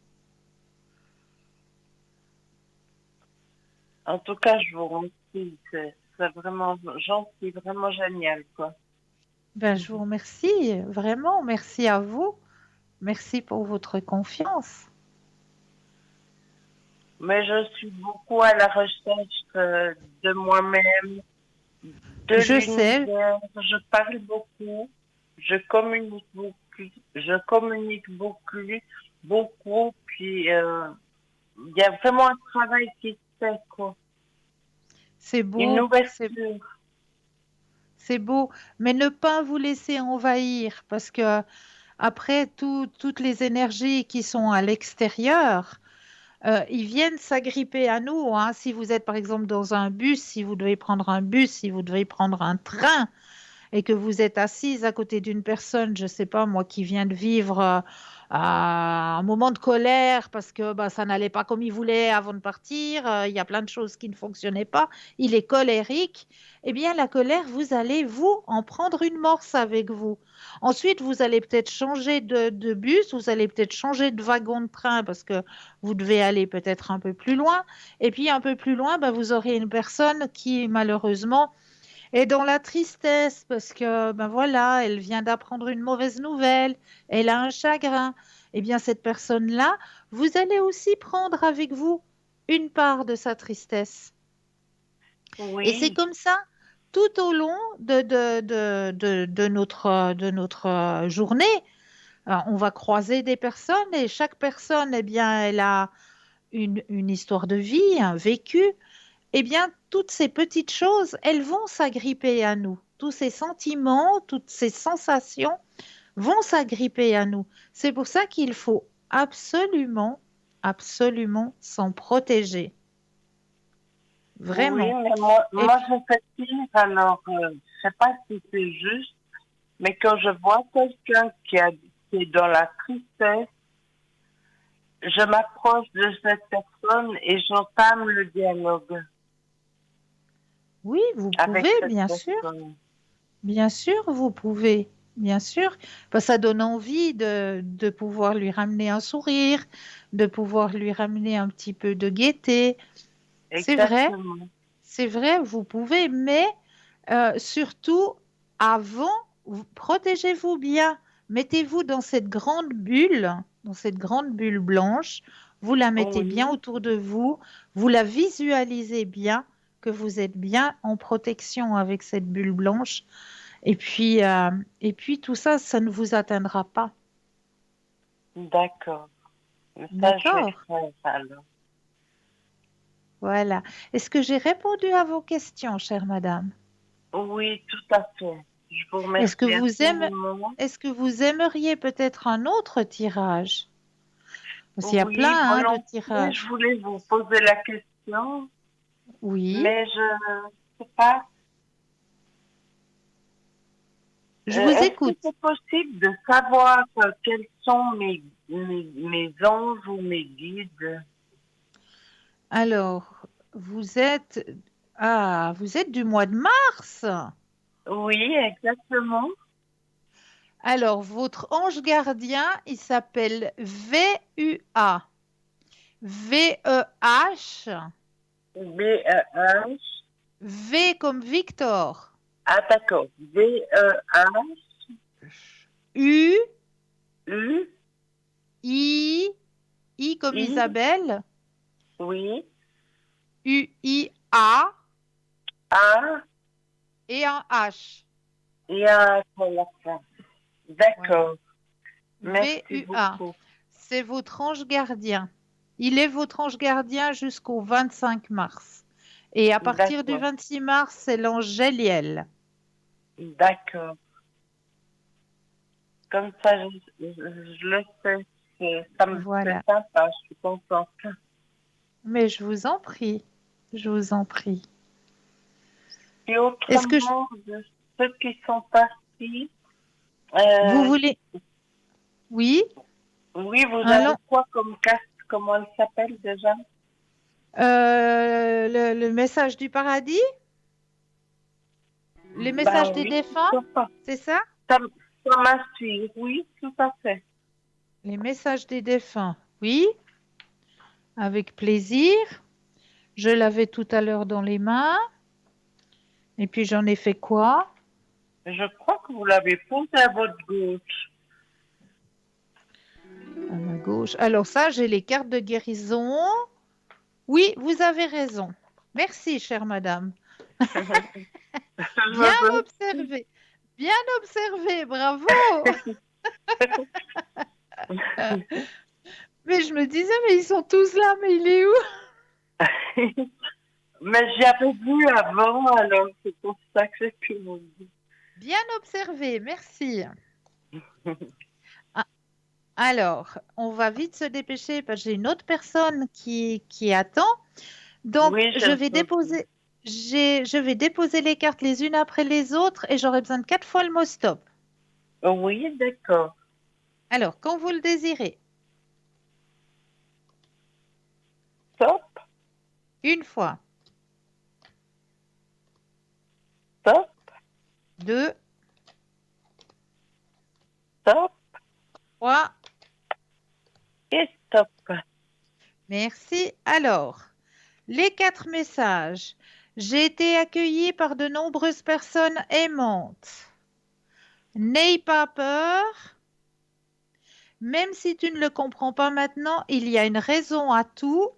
En tout cas, je vous remercie. C'est vraiment gentil, vraiment génial, quoi. ben je vous remercie, vraiment, merci à vous, merci pour votre confiance. mais je suis beaucoup à la recherche de moi-même, de Je sais, l'univers. Je parle beaucoup, je communique beaucoup, puis il y a vraiment un travail qui se fait, quoi. c'est Une beau, ouverture. c'est beau, mais ne pas vous laisser envahir parce que après toutes les énergies qui sont à l'extérieur, ils viennent s'agripper à nous, hein. Si vous êtes par exemple dans un bus, si vous devez prendre un bus, si vous devez prendre un train, et que vous êtes assise à côté d'une personne, je ne sais pas moi, qui vient de vivre un moment de colère parce que bah, ça n'allait pas comme il voulait avant de partir, il y a plein de choses qui ne fonctionnaient pas, il est colérique, eh bien la colère, vous allez vous en prendre une morse avec vous. Ensuite, vous allez peut-être changer de bus, vous allez peut-être changer de wagon de train parce que vous devez aller peut-être un peu plus loin. Et puis un peu plus loin, bah, vous aurez une personne qui malheureusement et dans la tristesse, parce que ben voilà, elle vient d'apprendre une mauvaise nouvelle, elle a un chagrin, eh bien cette personne-là, vous allez aussi prendre avec vous une part de sa tristesse. Et c'est Oui, comme ça tout au long de notre journée. On va croiser des personnes et chaque personne, eh bien, elle a une histoire de vie, un vécu. Eh bien, toutes ces petites choses, elles vont s'agripper à nous. Tous ces sentiments, toutes ces sensations vont s'agripper à nous. C'est pour ça qu'il faut absolument, absolument s'en protéger. oui, Vraiment. mais moi, Et moi puis, je fais pire, alors je sais pas si c'est juste, mais quand je vois quelqu'un qui est dans la tristesse, je m'approche de cette personne et j'entame le dialogue oui, vous avec pouvez, cette bien sûr. personne. Bien sûr, vous pouvez. Bien sûr. Parce que ça donne envie de pouvoir lui ramener un sourire, de pouvoir lui ramener un petit peu de gaieté. Exactement. C'est vrai, vous pouvez, mais surtout, avant, protégez-vous bien. Mettez-vous dans cette grande bulle blanche. Vous la mettez bien Oui, autour de vous. Vous la visualisez bien, que vous êtes bien en protection avec cette bulle blanche. Et puis tout ça, ça ne vous atteindra pas. d'accord. Ça, je vais D'accord? faire alors. Voilà. Est-ce que j'ai répondu à vos questions, chère madame? Oui, tout à fait. Je vous Est-ce que remercie vous aimez, infiniment. est-ce que vous aimeriez peut-être un autre tirage? Parce qu'il y a plein, Oui, hein, de volontiers, je tirages. voulais vous poser la question, Oui, mais je ne sais pas. je vous Est-ce que écoute. c'est possible de savoir quels sont mes anges ou mes guides? Alors, vous êtes du mois de mars. Oui, exactement. Alors, votre ange gardien, il s'appelle VUA. VEH. V-E-H. V comme Victor. Ah, d'accord. V-E-H-U. U, I comme I. Isabelle. Oui. U-I-A A. et un H. Et un à la fin. Voilà. D'accord. Merci VUA. beaucoup. C'est votre ange gardien. Il est votre ange gardien jusqu'au 25 mars. Et à partir du D'accord. 26 mars, c'est l'ange Géliel. D'accord. Comme ça, je le sais. C'est Voilà. sympa, je suis contente. Mais je vous en prie. Je vous en prie. Et Est-ce que je- autrement, de ceux qui sont partis, vous euh, voulez... Oui, oui, vous un avez long... quoi comme carte? Comment elle s'appelle déjà? le message du paradis? Les messages Ben des oui, défunts? pourquoi pas. C'est ça? Ça, ça m'inspire, oui, tout à fait. Les messages des défunts. Oui, avec plaisir. Je l'avais tout à l'heure dans les mains. Et puis j'en ai fait quoi? Je crois que vous l'avez posé à votre gauche. À ma gauche. Alors ça, j'ai les cartes de guérison. Oui, vous avez raison. Merci, chère madame. Bien Je me observé. Bien observé, bravo. Mais je me disais, mais ils sont tous là, mais il est où? Mais j'avais vu avant, alors c'est pour ça que j'ai pu vous dire. Bien observé, merci. Ah, alors, on va vite se dépêcher parce que j'ai une autre personne qui attend. Donc, Oui, je le sais aussi. je vais déposer les cartes les unes après les autres et j'aurai besoin de 4 fois le mot stop. Oui, d'accord. Alors, quand vous le désirez, Stop, une fois, stop, deux, stop trois, et stop. merci. Alors, les 4 messages. J'ai été accueillie par de nombreuses personnes aimantes. N'aie pas peur. Même si tu ne le comprends pas maintenant, il y a une raison à tout.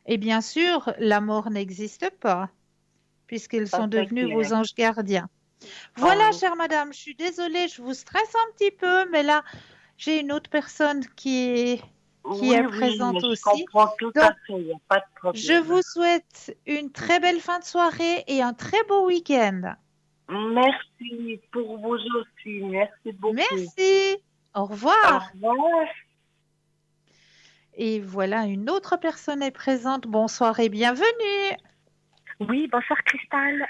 Et bien sûr, la mort n'existe pas, puisqu'ils Ça sont c'est devenus clair. vos anges gardiens. Ah Voilà, oui. chère madame, je suis désolée, je vous stresse un petit peu, mais là, j'ai une autre personne qui Oui, est oui, mais présente je aussi. comprends tout à Donc, fait, il n'y a pas de je problème. vous souhaite une très belle fin de soirée et un très beau week-end. Merci pour vous aussi, merci beaucoup. Merci. Au Au revoir. revoir. Et voilà, une autre personne est présente. Bonsoir et bienvenue. Oui, bonsoir Cristal.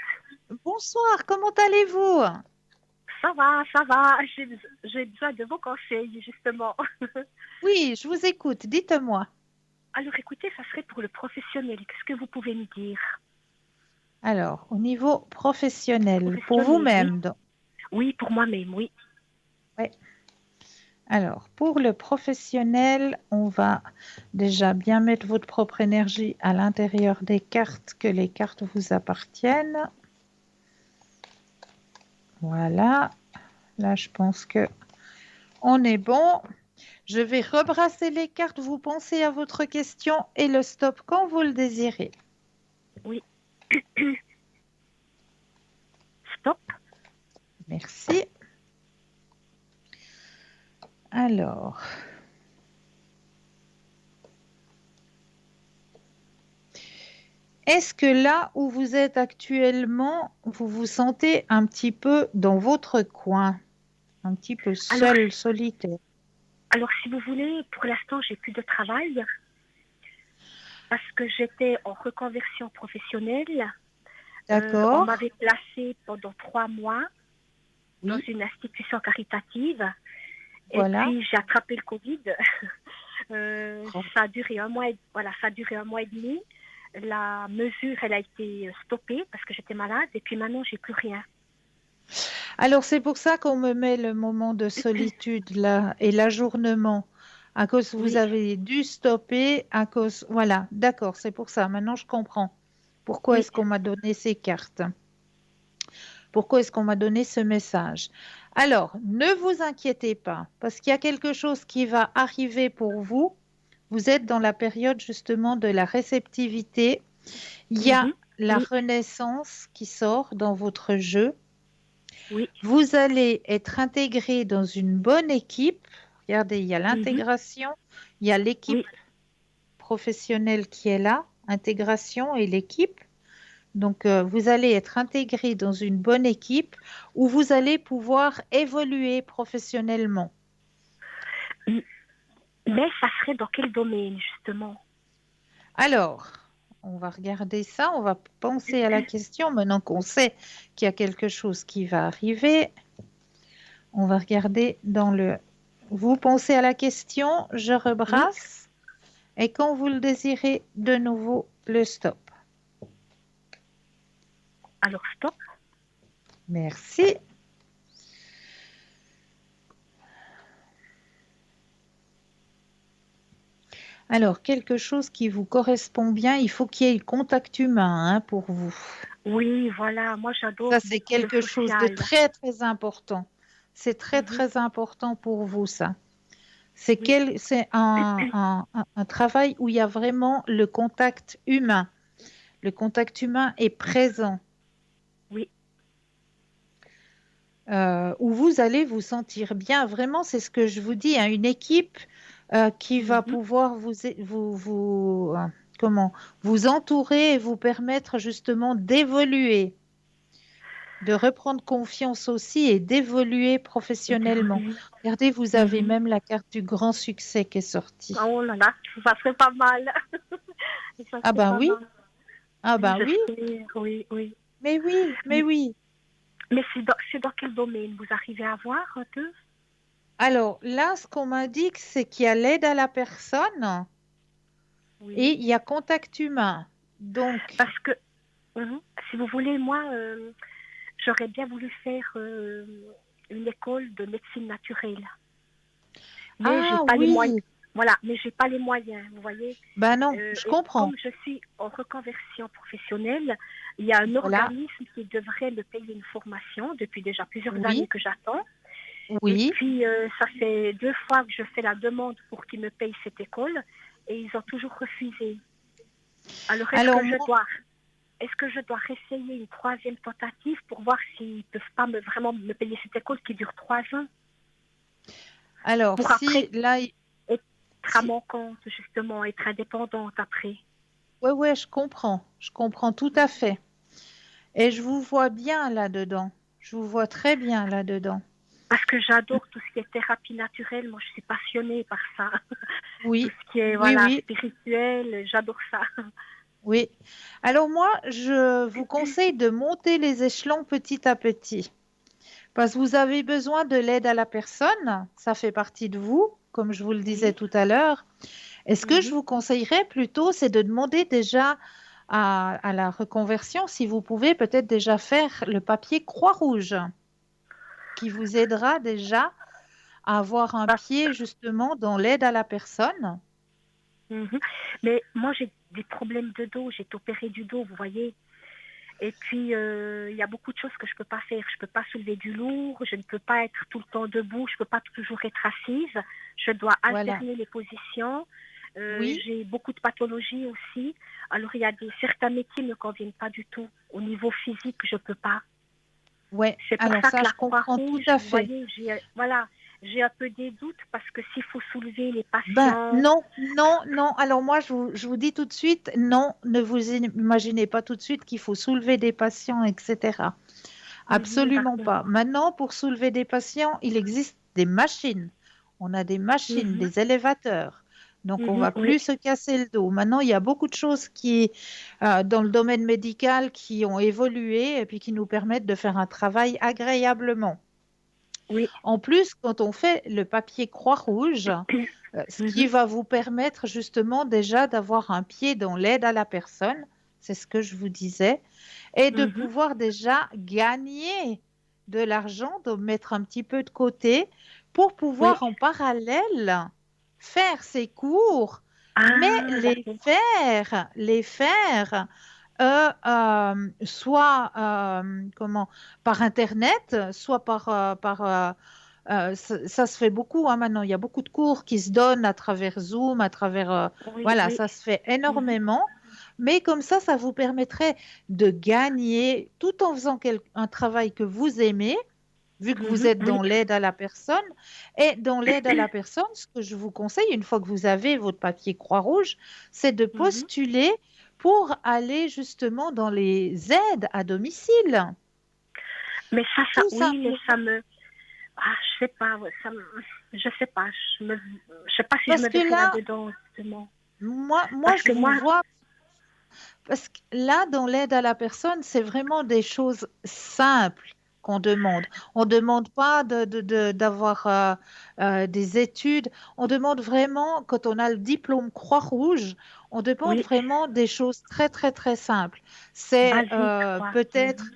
Bonsoir, comment allez-vous? Ça va. J'ai besoin de vos conseils, justement. Oui, je vous écoute, dites-moi. Alors écoutez, ça serait pour le professionnel. Qu'est-ce que vous pouvez me dire? Alors, au niveau professionnel, pour Professionnel, oui. vous-même, donc, Oui, pour moi-même, oui. ouais. Alors, pour le professionnel, on va déjà bien mettre votre propre énergie à l'intérieur des cartes, que les cartes vous appartiennent. Voilà. Là, je pense que on est bon. Je vais rebrasser les cartes. Vous pensez à votre question et le stop quand vous le désirez. Oui. Stop. Merci. Alors, est-ce que là où vous êtes actuellement, vous vous sentez un petit peu dans votre coin, un petit peu Alors, seul, solitaire? alors si vous voulez, pour l'instant, j'ai plus de travail parce que j'étais en reconversion professionnelle. On D'accord? m'avait placée pendant 3 mois dans Oui, une institution caritative. Et voilà. puis, j'ai attrapé le Covid. Oh. Ça a duré un mois, voilà, ça a duré 1 mois et demi. La mesure, elle a été stoppée parce que j'étais malade. Et puis maintenant, j'ai plus rien. Alors, c'est pour ça qu'on me met le moment de solitude là et l'ajournement. À cause, vous Oui, avez dû stopper à cause. Voilà, d'accord, c'est pour ça. Maintenant, je comprends. Pourquoi oui. est-ce qu'on m'a donné ces cartes? Pourquoi est-ce qu'on m'a donné ce message? Alors, ne vous inquiétez pas, parce qu'il y a quelque chose qui va arriver pour vous. Vous êtes dans la période justement de la réceptivité. Il y a Mhm. la Oui, renaissance qui sort dans votre jeu. oui. Vous allez être intégré dans une bonne équipe. Regardez, il y a Mhm. l'intégration, il y a Oui. l'équipe professionnelle qui est là, intégration et l'équipe. Donc, vous allez être intégré dans une bonne équipe où vous allez pouvoir évoluer professionnellement. Mais ça serait dans quel domaine, justement? Alors, on va regarder ça, on va penser à la question maintenant qu'on sait qu'il y a quelque chose qui va arriver. On va regarder dans le... Vous pensez à la question, je Oui. rebrasse et quand vous le désirez, de nouveau le stop. Alors, stop. Merci. Alors, quelque chose qui vous correspond bien, il faut qu'il y ait le contact humain hein, pour vous. Oui, voilà. Moi, Ça, j'adore c'est beaucoup le quelque chose de social. très, très important. C'est très, Mhm. très important pour vous, ça. C'est un travail où il y a vraiment le contact humain. Le contact humain est présent, Oui. où vous allez vous sentir bien. Vraiment, c'est ce que je vous dis, hein, une équipe qui va Mhm. pouvoir comment, vous entourer et vous permettre justement d'évoluer, de reprendre confiance aussi et d'évoluer Et professionnellement. d'évoluer. Regardez, vous avez Mhm. même la carte du grand succès qui est sortie. Oh là là, ça serait pas mal. Ça Ah serait ben pas oui, mal. ah Oui, ben oui, j'espère, oui, oui. mais oui, mais oui. Mais c'est dans quel domaine vous arrivez à voir un peu? Alors là, ce qu'on m'indique, c'est qu'il y a l'aide à la personne et Oui. il y a contact humain. Donc, Parce que, mhm, si vous voulez, moi, j'aurais bien voulu faire une école de médecine naturelle. Mais j'ai ah pas les moyens. oui, Voilà, mais j'ai pas les moyens, vous voyez. ben non, je Et comprends. comme je suis en reconversion professionnelle, il y a un Voilà, organisme qui devrait me payer une formation depuis déjà plusieurs oui, années que j'attends. Et oui. puis, ça fait 2 fois que je fais la demande pour qu'ils me payent cette école et ils ont toujours refusé. Alors, Alors moi, est-ce que je dois réessayer une troisième tentative pour voir s'ils ne peuvent pas vraiment me payer cette école qui dure 3 ans alors pour après si là, être à si, mon compte, justement, être indépendante après. ouais, ouais, je comprends tout à fait. Et je vous vois bien là-dedans. Je vous vois très bien là-dedans. Parce que j'adore tout ce qui est thérapie naturelle. Moi, je suis passionnée par ça. Tout Oui, ce qui est, oui, voilà, oui, spirituel, j'adore ça. oui. Alors moi, je vous conseille de monter les échelons petit à petit. Parce que vous avez besoin de l'aide à la personne, ça fait partie de vous, comme je vous le disais Oui. tout à l'heure. Et ce que je Mhm. vous conseillerais plutôt, c'est de demander déjà à la reconversion, si vous pouvez peut-être déjà faire le papier Croix-Rouge, qui vous aidera déjà à avoir un Ah, pied justement dans l'aide à la personne. mhm. Mais moi, j'ai des problèmes de dos. J'ai été opérée du dos, vous voyez. Et puis, il y a beaucoup de choses que je ne peux pas faire. Je ne peux pas soulever du lourd, je ne peux pas être tout le temps debout, je ne peux pas toujours être assise. Je dois Voilà. alterner les positions. Oui, J'ai beaucoup de pathologies aussi. Alors, il y a certains métiers qui ne me conviennent pas du tout. Au niveau physique, je ne peux pas. ouais. C'est pour Alors ça que ça, la je comprends tout Croix-Rouge, à vous fait. voyez, voilà, j'ai un peu des doutes parce que s'il faut soulever les Ben patients, non, non, non. Alors moi, je vous dis tout de suite, non, ne vous imaginez pas tout de suite qu'il faut soulever des patients, etc. mhm, Absolument d'accord. pas. Maintenant, pour soulever des patients, il existe des machines. On a des machines, Mhm, des élévateurs. Donc, on mhm, va oui, plus se casser le dos. Maintenant, il y a beaucoup de choses dans le domaine médical, qui ont évolué et puis qui nous permettent de faire un travail agréablement. oui. En plus, quand on fait le papier Croix-Rouge, ce qui Mhm, va vous permettre justement déjà d'avoir un pied dans l'aide à la personne, c'est ce que je vous disais, et de mhm, pouvoir déjà gagner de l'argent, de mettre un petit peu de côté pour oui. pouvoir en parallèle faire ces cours, mais Ah, d'accord. les faire soit comment, par Internet, soit ça se fait beaucoup hein, maintenant. Il y a beaucoup de cours qui se donnent à travers Zoom, à travers Oui, voilà, oui. ça se fait Mhm, énormément. Mais comme ça vous permettrait de gagner tout en faisant un travail que vous aimez, vu que vous mhm, êtes oui. dans l'aide à la personne. Et dans l'aide à la personne, ce que je vous conseille, une fois que vous avez votre papier Croix-Rouge, c'est de Mhm. postuler pour aller justement dans les aides à domicile. Mais Tout oui, mais simplement. ça me, je sais pas, ouais, je sais pas si je Parce me que verrai là, là-dedans, justement. moi, Parce je que vous moi, vois. Parce que là, dans l'aide à la personne, c'est vraiment des choses simples qu'on demande. On ne demande pas d'avoir des études. On demande vraiment, quand on a le diplôme Croix-Rouge, on demande oui, vraiment des choses très, très, très simples. C'est basique, quoi. peut-être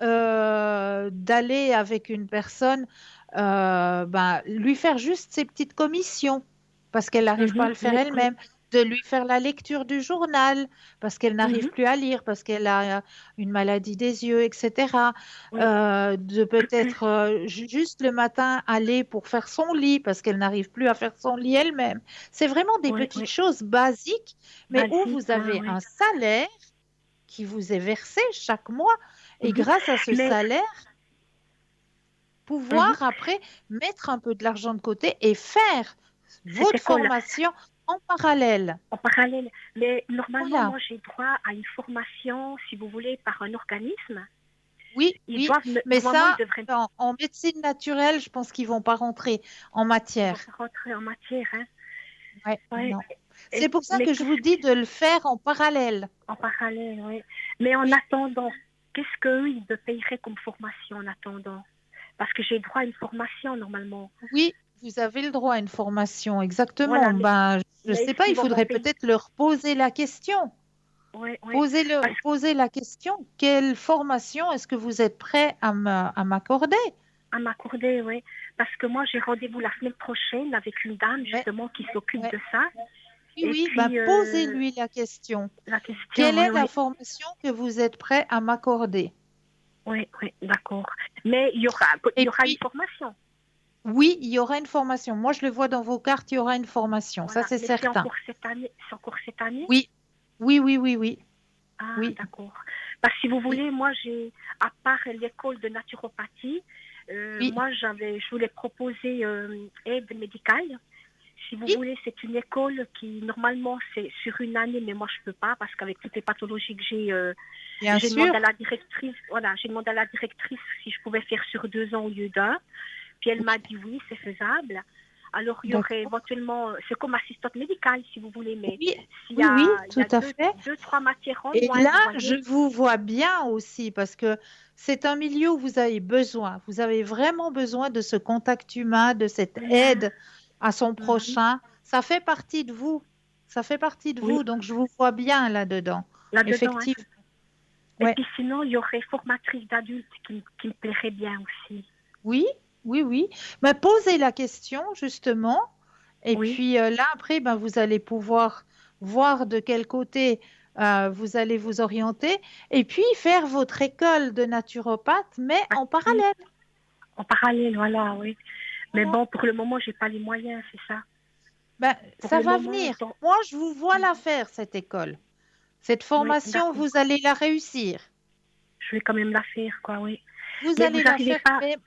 Mhm, d'aller avec une personne, ben, lui faire juste ses petites commissions parce qu'elle n'arrive pas à mhm, le faire oui, oui, elle-même. de lui faire la lecture du journal parce qu'elle n'arrive Mhm. plus à lire, parce qu'elle a une maladie des yeux, etc. Oui, De peut-être juste le matin aller pour faire son lit parce qu'elle n'arrive plus à faire son lit elle-même. C'est vraiment des oui, petites oui. choses basiques, mais où Basique, vous ouais, avez ouais. un salaire qui vous est versé chaque mois et Mhm. grâce à ce Mais salaire, mhm, pouvoir après mettre un peu de l'argent de côté et faire cette votre école formation en parallèle. en parallèle, mais normalement, Voilà. moi, j'ai droit à une formation, si vous voulez, par un organisme. Oui, Ils oui, doivent me, mais normalement, ils ça, devraient, en médecine naturelle, je pense qu'ils vont pas rentrer en ils vont matière. pas rentrer en matière, hein. Ouais, Ouais. non. C'est pour ça Mais que je qu'est-ce vous dis de le faire en parallèle. en parallèle, oui. Mais en Oui, attendant, qu'est-ce qu'eux, ils me paieraient comme formation en attendant? Parce que j'ai droit à une formation normalement. oui, vous avez le droit à une formation, exactement. Voilà, Ben, je ne mais sais est-ce pas, il qu'ils vont m'en faudrait payer? peut-être leur poser la question. Oui, oui. Parce Poser la question, quelle formation est-ce que vous êtes prêt à m'accorder? à m'accorder, oui. Parce que moi, j'ai rendez-vous la semaine prochaine avec une dame, Ouais, justement, qui s'occupe ouais. de ça. Oui, Et oui, ben, puis, posez-lui la question. la question, Quelle oui, est la oui. formation que vous êtes prêt à m'accorder? Oui, oui, d'accord. Mais il Et y aura une puis, formation. oui, il y aura une formation. Moi, je le vois dans vos cartes, il y aura une formation. Ça, Voilà. c'est Mais c'est certain. encore cette année. C'est encore cette année. Oui, oui, oui, oui, oui, Ah, oui, d'accord. Parce que si vous oui, voulez, moi, à part l'école de naturopathie, oui, je voulais proposer aide médicale. Si vous oui, voulez, c'est une école qui, normalement, c'est sur une année, mais moi, je peux pas parce qu'avec toutes les pathologies que bien j'ai demandé à sûr. la directrice, voilà, j'ai demandé à la directrice si je pouvais faire sur 2 ans au lieu d'un. Puis elle m'a Oui, dit oui, c'est faisable. Alors, il y aurait d'accord. éventuellement, c'est comme assistante médicale, si vous voulez, mais Oui, s'il y oui, oui, a, il y tout a à fait. deux, trois matières en Et moins, là, vous je voyez. vous vois bien aussi parce que c'est un milieu où vous avez besoin. Vous avez vraiment besoin de ce contact humain, de cette Mhm, aide à son mhm. prochain. Ça fait partie de vous. Ça fait partie de Oui, vous. Donc, je vous vois bien là-dedans. là-dedans, hein. Effectivement. Et Ouais. puis sinon, il y aurait formatrice d'adultes qui me plairait bien aussi. Oui, oui, oui. Mais posez la question justement. Et Oui, puis là, après, ben, vous allez pouvoir voir de quel côté vous allez vous orienter. Et puis faire votre école de naturopathe, mais ah, en oui, parallèle. en parallèle, voilà, oui. Mais Voilà. bon, pour le moment, j'ai pas les moyens, c'est ça. Ben, Pour ça le va moment, venir. Moi, je vous vois la faire, cette école. Cette oui, formation, d'accord. vous allez la réussir. Je vais quand même la faire, quoi, oui. Vous Mais vous allez la n'arrivez faire, pas, mais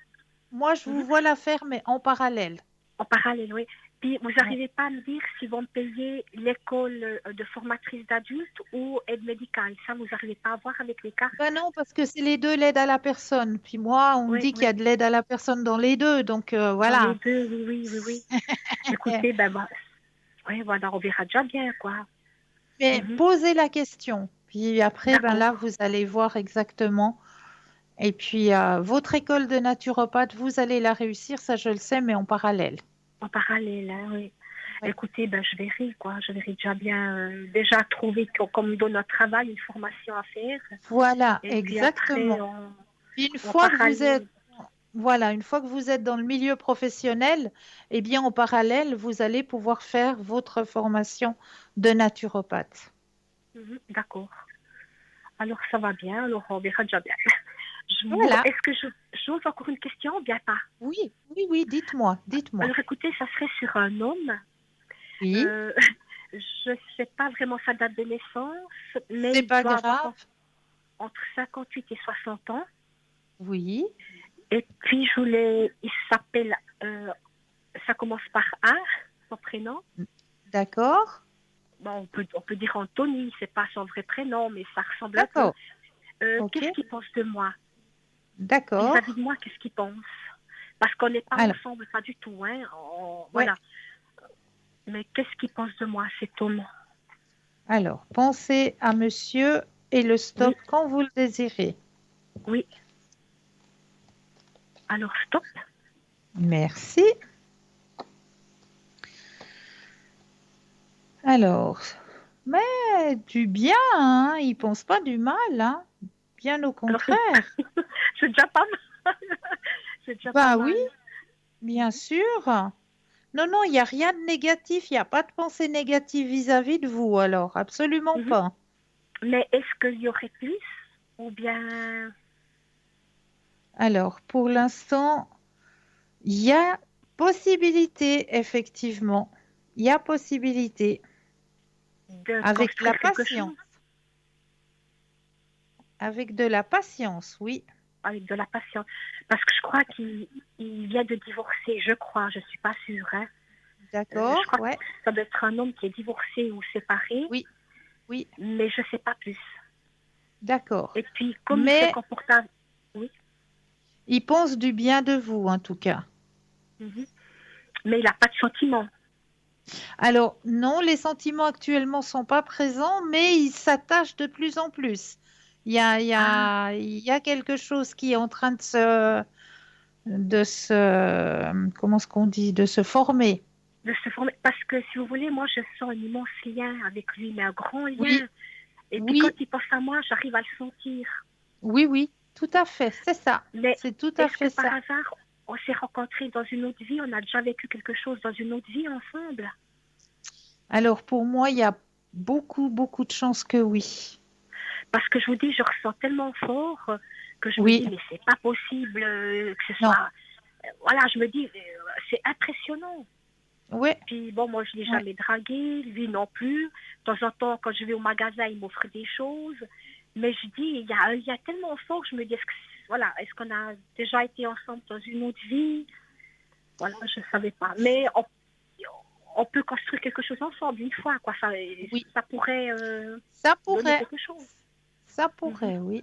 moi, je vous mhm, vois la faire, mais en parallèle. en parallèle, oui. Puis vous Ouais. n'arrivez pas à me dire s'ils vont me payer l'école de formatrice d'adultes ou aide médicale. Ça, vous n'arrivez pas à voir avec les cartes. Ben non, parce que c'est les deux, l'aide à la personne. Puis moi, on me Oui, dit qu'il y oui. a de l'aide à la personne dans les deux. Donc Dans les voilà. deux, oui, oui, oui, oui. Écoutez, ben, oui, voilà, on verra déjà bien, quoi. Mais Mhm. posez la question. Puis après, ben là, D'accord. vous allez voir exactement. Et puis, votre école de naturopathe, vous allez la réussir, ça je le sais, mais en parallèle. En parallèle, hein, oui. Ouais. Écoutez, ben, je verrai, quoi. Je verrai déjà bien, déjà trouver qu'on me donne un travail, une formation à faire. Voilà, Et puis après, exactement. Puis une en fois que vous êtes, parallèle. voilà, une fois que vous êtes dans le milieu professionnel, eh bien, en parallèle, vous allez pouvoir faire votre formation de naturopathe. Mhm, d'accord. Alors, ça va bien. Alors, on verra déjà bien. Voilà. Est-ce que j'ose encore une question ou bien pas? Oui, oui, oui, dites-moi, dites-moi. Alors, écoutez, ça serait sur un homme. Oui, Euh, je ne sais pas vraiment sa date de naissance, mais c'est il pas doit avoir grave. entre 58 et 60 ans. Oui, Et puis, il s'appelle, ça commence par A, son prénom. d'accord, Bon, on peut dire Anthony, c'est pas son vrai prénom, mais ça ressemble un peu. d'accord, ok, Qu'est-ce qu'il pense de moi? Vis-à-vis d'accord. de moi, qu'est-ce qu'il pense? Parce qu'on n'est pas Alors, ensemble, pas du tout, hein. ouais. Voilà. Mais qu'est-ce qu'il pense de moi, cet homme? Alors, pensez à monsieur et le Oui, stop quand vous le désirez. oui. Alors, stop. Merci. Alors, mais du bien, hein, il pense pas du mal, hein, bien au Alors, contraire. c'est déjà pas mal. C'est déjà pas Bah oui, mal. bien sûr. Non, non, il n'y a rien de négatif, il n'y a pas de pensée négative vis-à-vis de vous, alors, absolument Mhm. pas. Mais est-ce qu'il y aurait plus? Ou bien Alors, pour l'instant, il y a possibilité, effectivement. Il y a possibilité, de avec de la construire quelque patience. chose Avec de la patience, oui. avec de la patience? Parce que je crois qu'il vient de divorcer, je crois, je ne suis pas sûre. Hein. Je D'accord, crois que ouais, ça doit être un homme qui est divorcé ou séparé, oui, oui, mais je ne sais pas plus. d'accord. Et puis, comme il s'est Mais comporté... Oui. il pense du bien de vous, en tout cas. Mhm. Mais il n'a pas de sentiments. Alors, non, les sentiments actuellement sont pas présents, mais ils s'attachent de plus en plus. Ah, Il y a quelque chose qui est en train comment est-ce qu'on dit, de se former. de se former. Parce que, si vous voulez, moi, je sens un immense lien avec lui, mais un grand Oui, lien. Et puis, quand oui, il pense à moi, j'arrive à le sentir. oui, oui, tout à fait, c'est ça. Mais C'est tout à est-ce que fait par ça. hasard, on s'est rencontrés dans une autre vie, on a déjà vécu quelque chose dans une autre vie ensemble? Alors, pour moi, il y a beaucoup, beaucoup de chances que oui. Parce que je vous dis, je ressens tellement fort que je me Oui, dis, mais c'est pas possible que ce non, soit. Voilà, je me dis, c'est impressionnant. oui, Puis bon, moi, je l'ai oui. jamais dragué, lui non plus. De temps en temps, quand je vais au magasin, il m'offre des choses. Mais je dis, il y a un lien tellement fort, je me dis, voilà, est-ce qu'on a déjà été ensemble dans une autre vie? Voilà, je ne savais pas. Mais on peut construire quelque chose ensemble une fois, quoi. Oui, Ça pourrait ça donner pourrait, quelque chose. ça Mhm. pourrait, oui.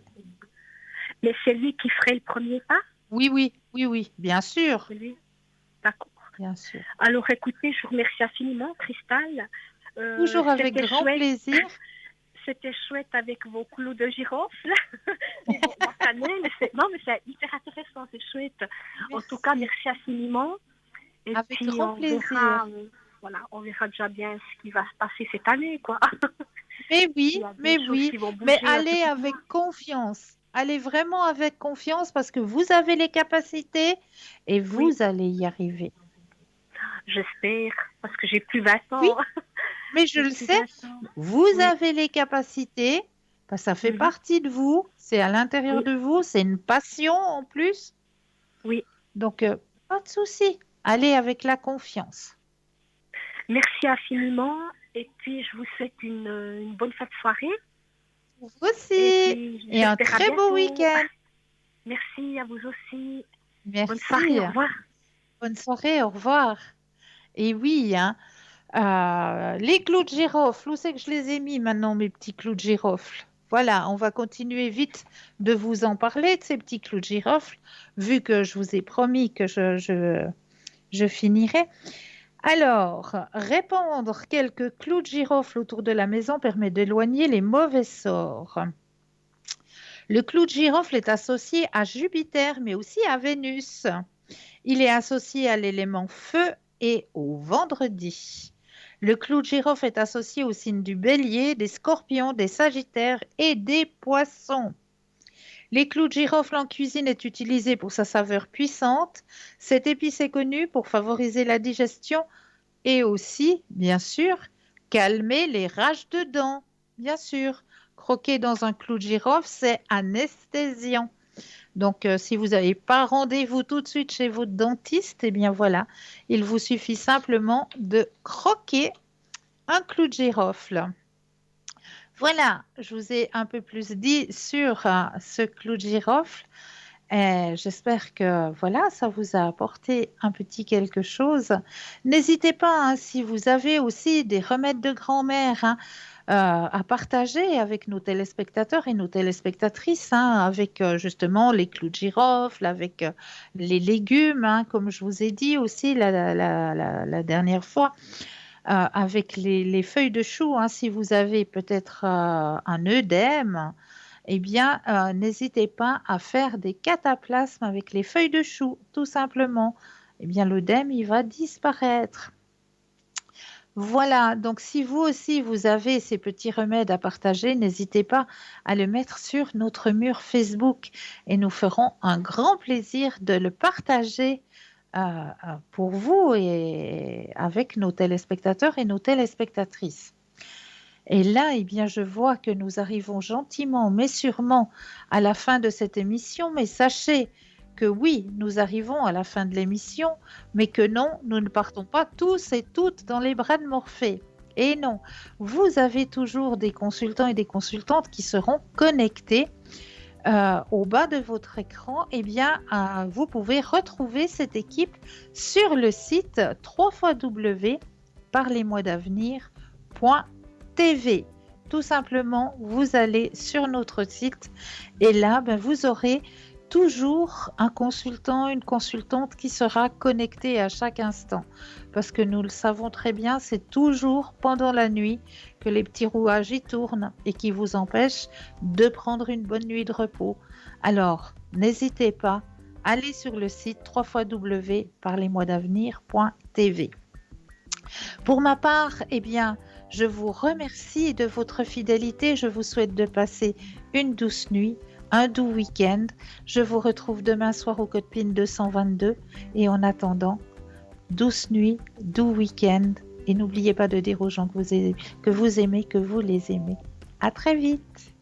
Mais c'est lui qui ferait le premier pas, Oui, oui, oui, oui, bien sûr, c'est lui. D'accord. bien sûr. Alors écoutez, je vous remercie infiniment, Cristal. Toujours avec C'était grand chouette. plaisir. C'était chouette avec vos clous de girofle et la cannelle. Non, mais c'est hyper intéressant, c'est chouette. En tout cas, Merci, merci infiniment. Et avec puis, grand plaisir. voilà, on verra déjà bien ce qui va se passer cette année, quoi. Il y a des Mais choses oui, qui vont mais bouger un peu allez pour moi. avec confiance. Allez vraiment avec confiance parce que vous avez les capacités et Oui, vous allez y arriver. j'espère, parce que j'ai plus 20 Oui, ans. mais je J'ai le plus sais, 20 ans. vous Oui, avez les capacités, ça fait mhm, partie de vous, c'est à l'intérieur oui, de vous, c'est une passion en plus. oui. Donc, pas de souci. Allez avec la confiance. Merci infiniment. Et puis, je vous souhaite une bonne fin de soirée. Vous Et aussi. puis, Et un j'espère à très beau bientôt. week-end. Merci à vous aussi. Bonne soirée, Merci. au revoir. Bonne soirée. Au revoir. Et oui, hein, les clous de girofle, où c'est que je les ai mis maintenant, mes petits clous de girofle? Voilà, on va continuer vite de vous en parler de ces petits clous de girofle, vu que je vous ai promis que je finirai. Alors, répandre quelques clous de girofle autour de la maison permet d'éloigner les mauvais sorts. Le clou de girofle est associé à Jupiter, mais aussi à Vénus. Il est associé à l'élément feu et au vendredi. Le clou de girofle est associé au signe du bélier, des scorpions, des sagittaires et des poissons. Les clous de girofle en cuisine est utilisé pour sa saveur puissante. Cette épice est connue pour favoriser la digestion et aussi, bien sûr, calmer les rages de dents. Bien sûr, croquer dans un clou de girofle, c'est anesthésiant. Donc, si vous n'avez pas rendez-vous tout de suite chez votre dentiste, eh bien voilà, il vous suffit simplement de croquer un clou de girofle. Voilà, je vous ai un peu plus dit sur ce clou de girofle. J'espère que voilà, ça vous a apporté un petit quelque chose. N'hésitez pas, hein, si vous avez aussi des remèdes de grand-mère, hein, à partager avec nos téléspectateurs et nos téléspectatrices, hein, avec justement les clous de girofle, avec les légumes, hein, comme je vous ai dit aussi la dernière fois, avec les feuilles de chou, hein, si vous avez peut-être un œdème, eh bien, n'hésitez pas à faire des cataplasmes avec les feuilles de chou, tout simplement. Eh bien, l'œdème, il va disparaître. Voilà, donc si vous aussi, vous avez ces petits remèdes à partager, n'hésitez pas à le mettre sur notre mur Facebook et nous ferons un grand plaisir de le partager pour vous et avec nos téléspectateurs et nos téléspectatrices. Et là, eh bien, je vois que nous arrivons gentiment, mais sûrement à la fin de cette émission. Mais sachez que oui, nous arrivons à la fin de l'émission, mais que non, nous ne partons pas tous et toutes dans les bras de Morphée. Et non, vous avez toujours des consultants et des consultantes qui seront connectés au bas de votre écran. Eh bien, vous pouvez retrouver cette équipe sur le site www.parlez-moi-d'avenir.tv. Tout simplement, vous allez sur notre site et là, vous aurez toujours un consultant, une consultante qui sera connecté à chaque instant. Parce que nous le savons très bien, c'est toujours pendant la nuit que les petits rouages y tournent et qui vous empêchent de prendre une bonne nuit de repos. Alors, n'hésitez pas, allez sur le site www.parlez-moi-d'avenir.tv. Pour ma part, eh bien, je vous remercie de votre fidélité. Je vous souhaite de passer une douce nuit, un doux week-end. Je vous retrouve demain soir au Code PIN 222. Et en attendant, douce nuit, doux week-end. Et n'oubliez pas de dire aux gens que vous aimez, que vous les aimez. À très vite.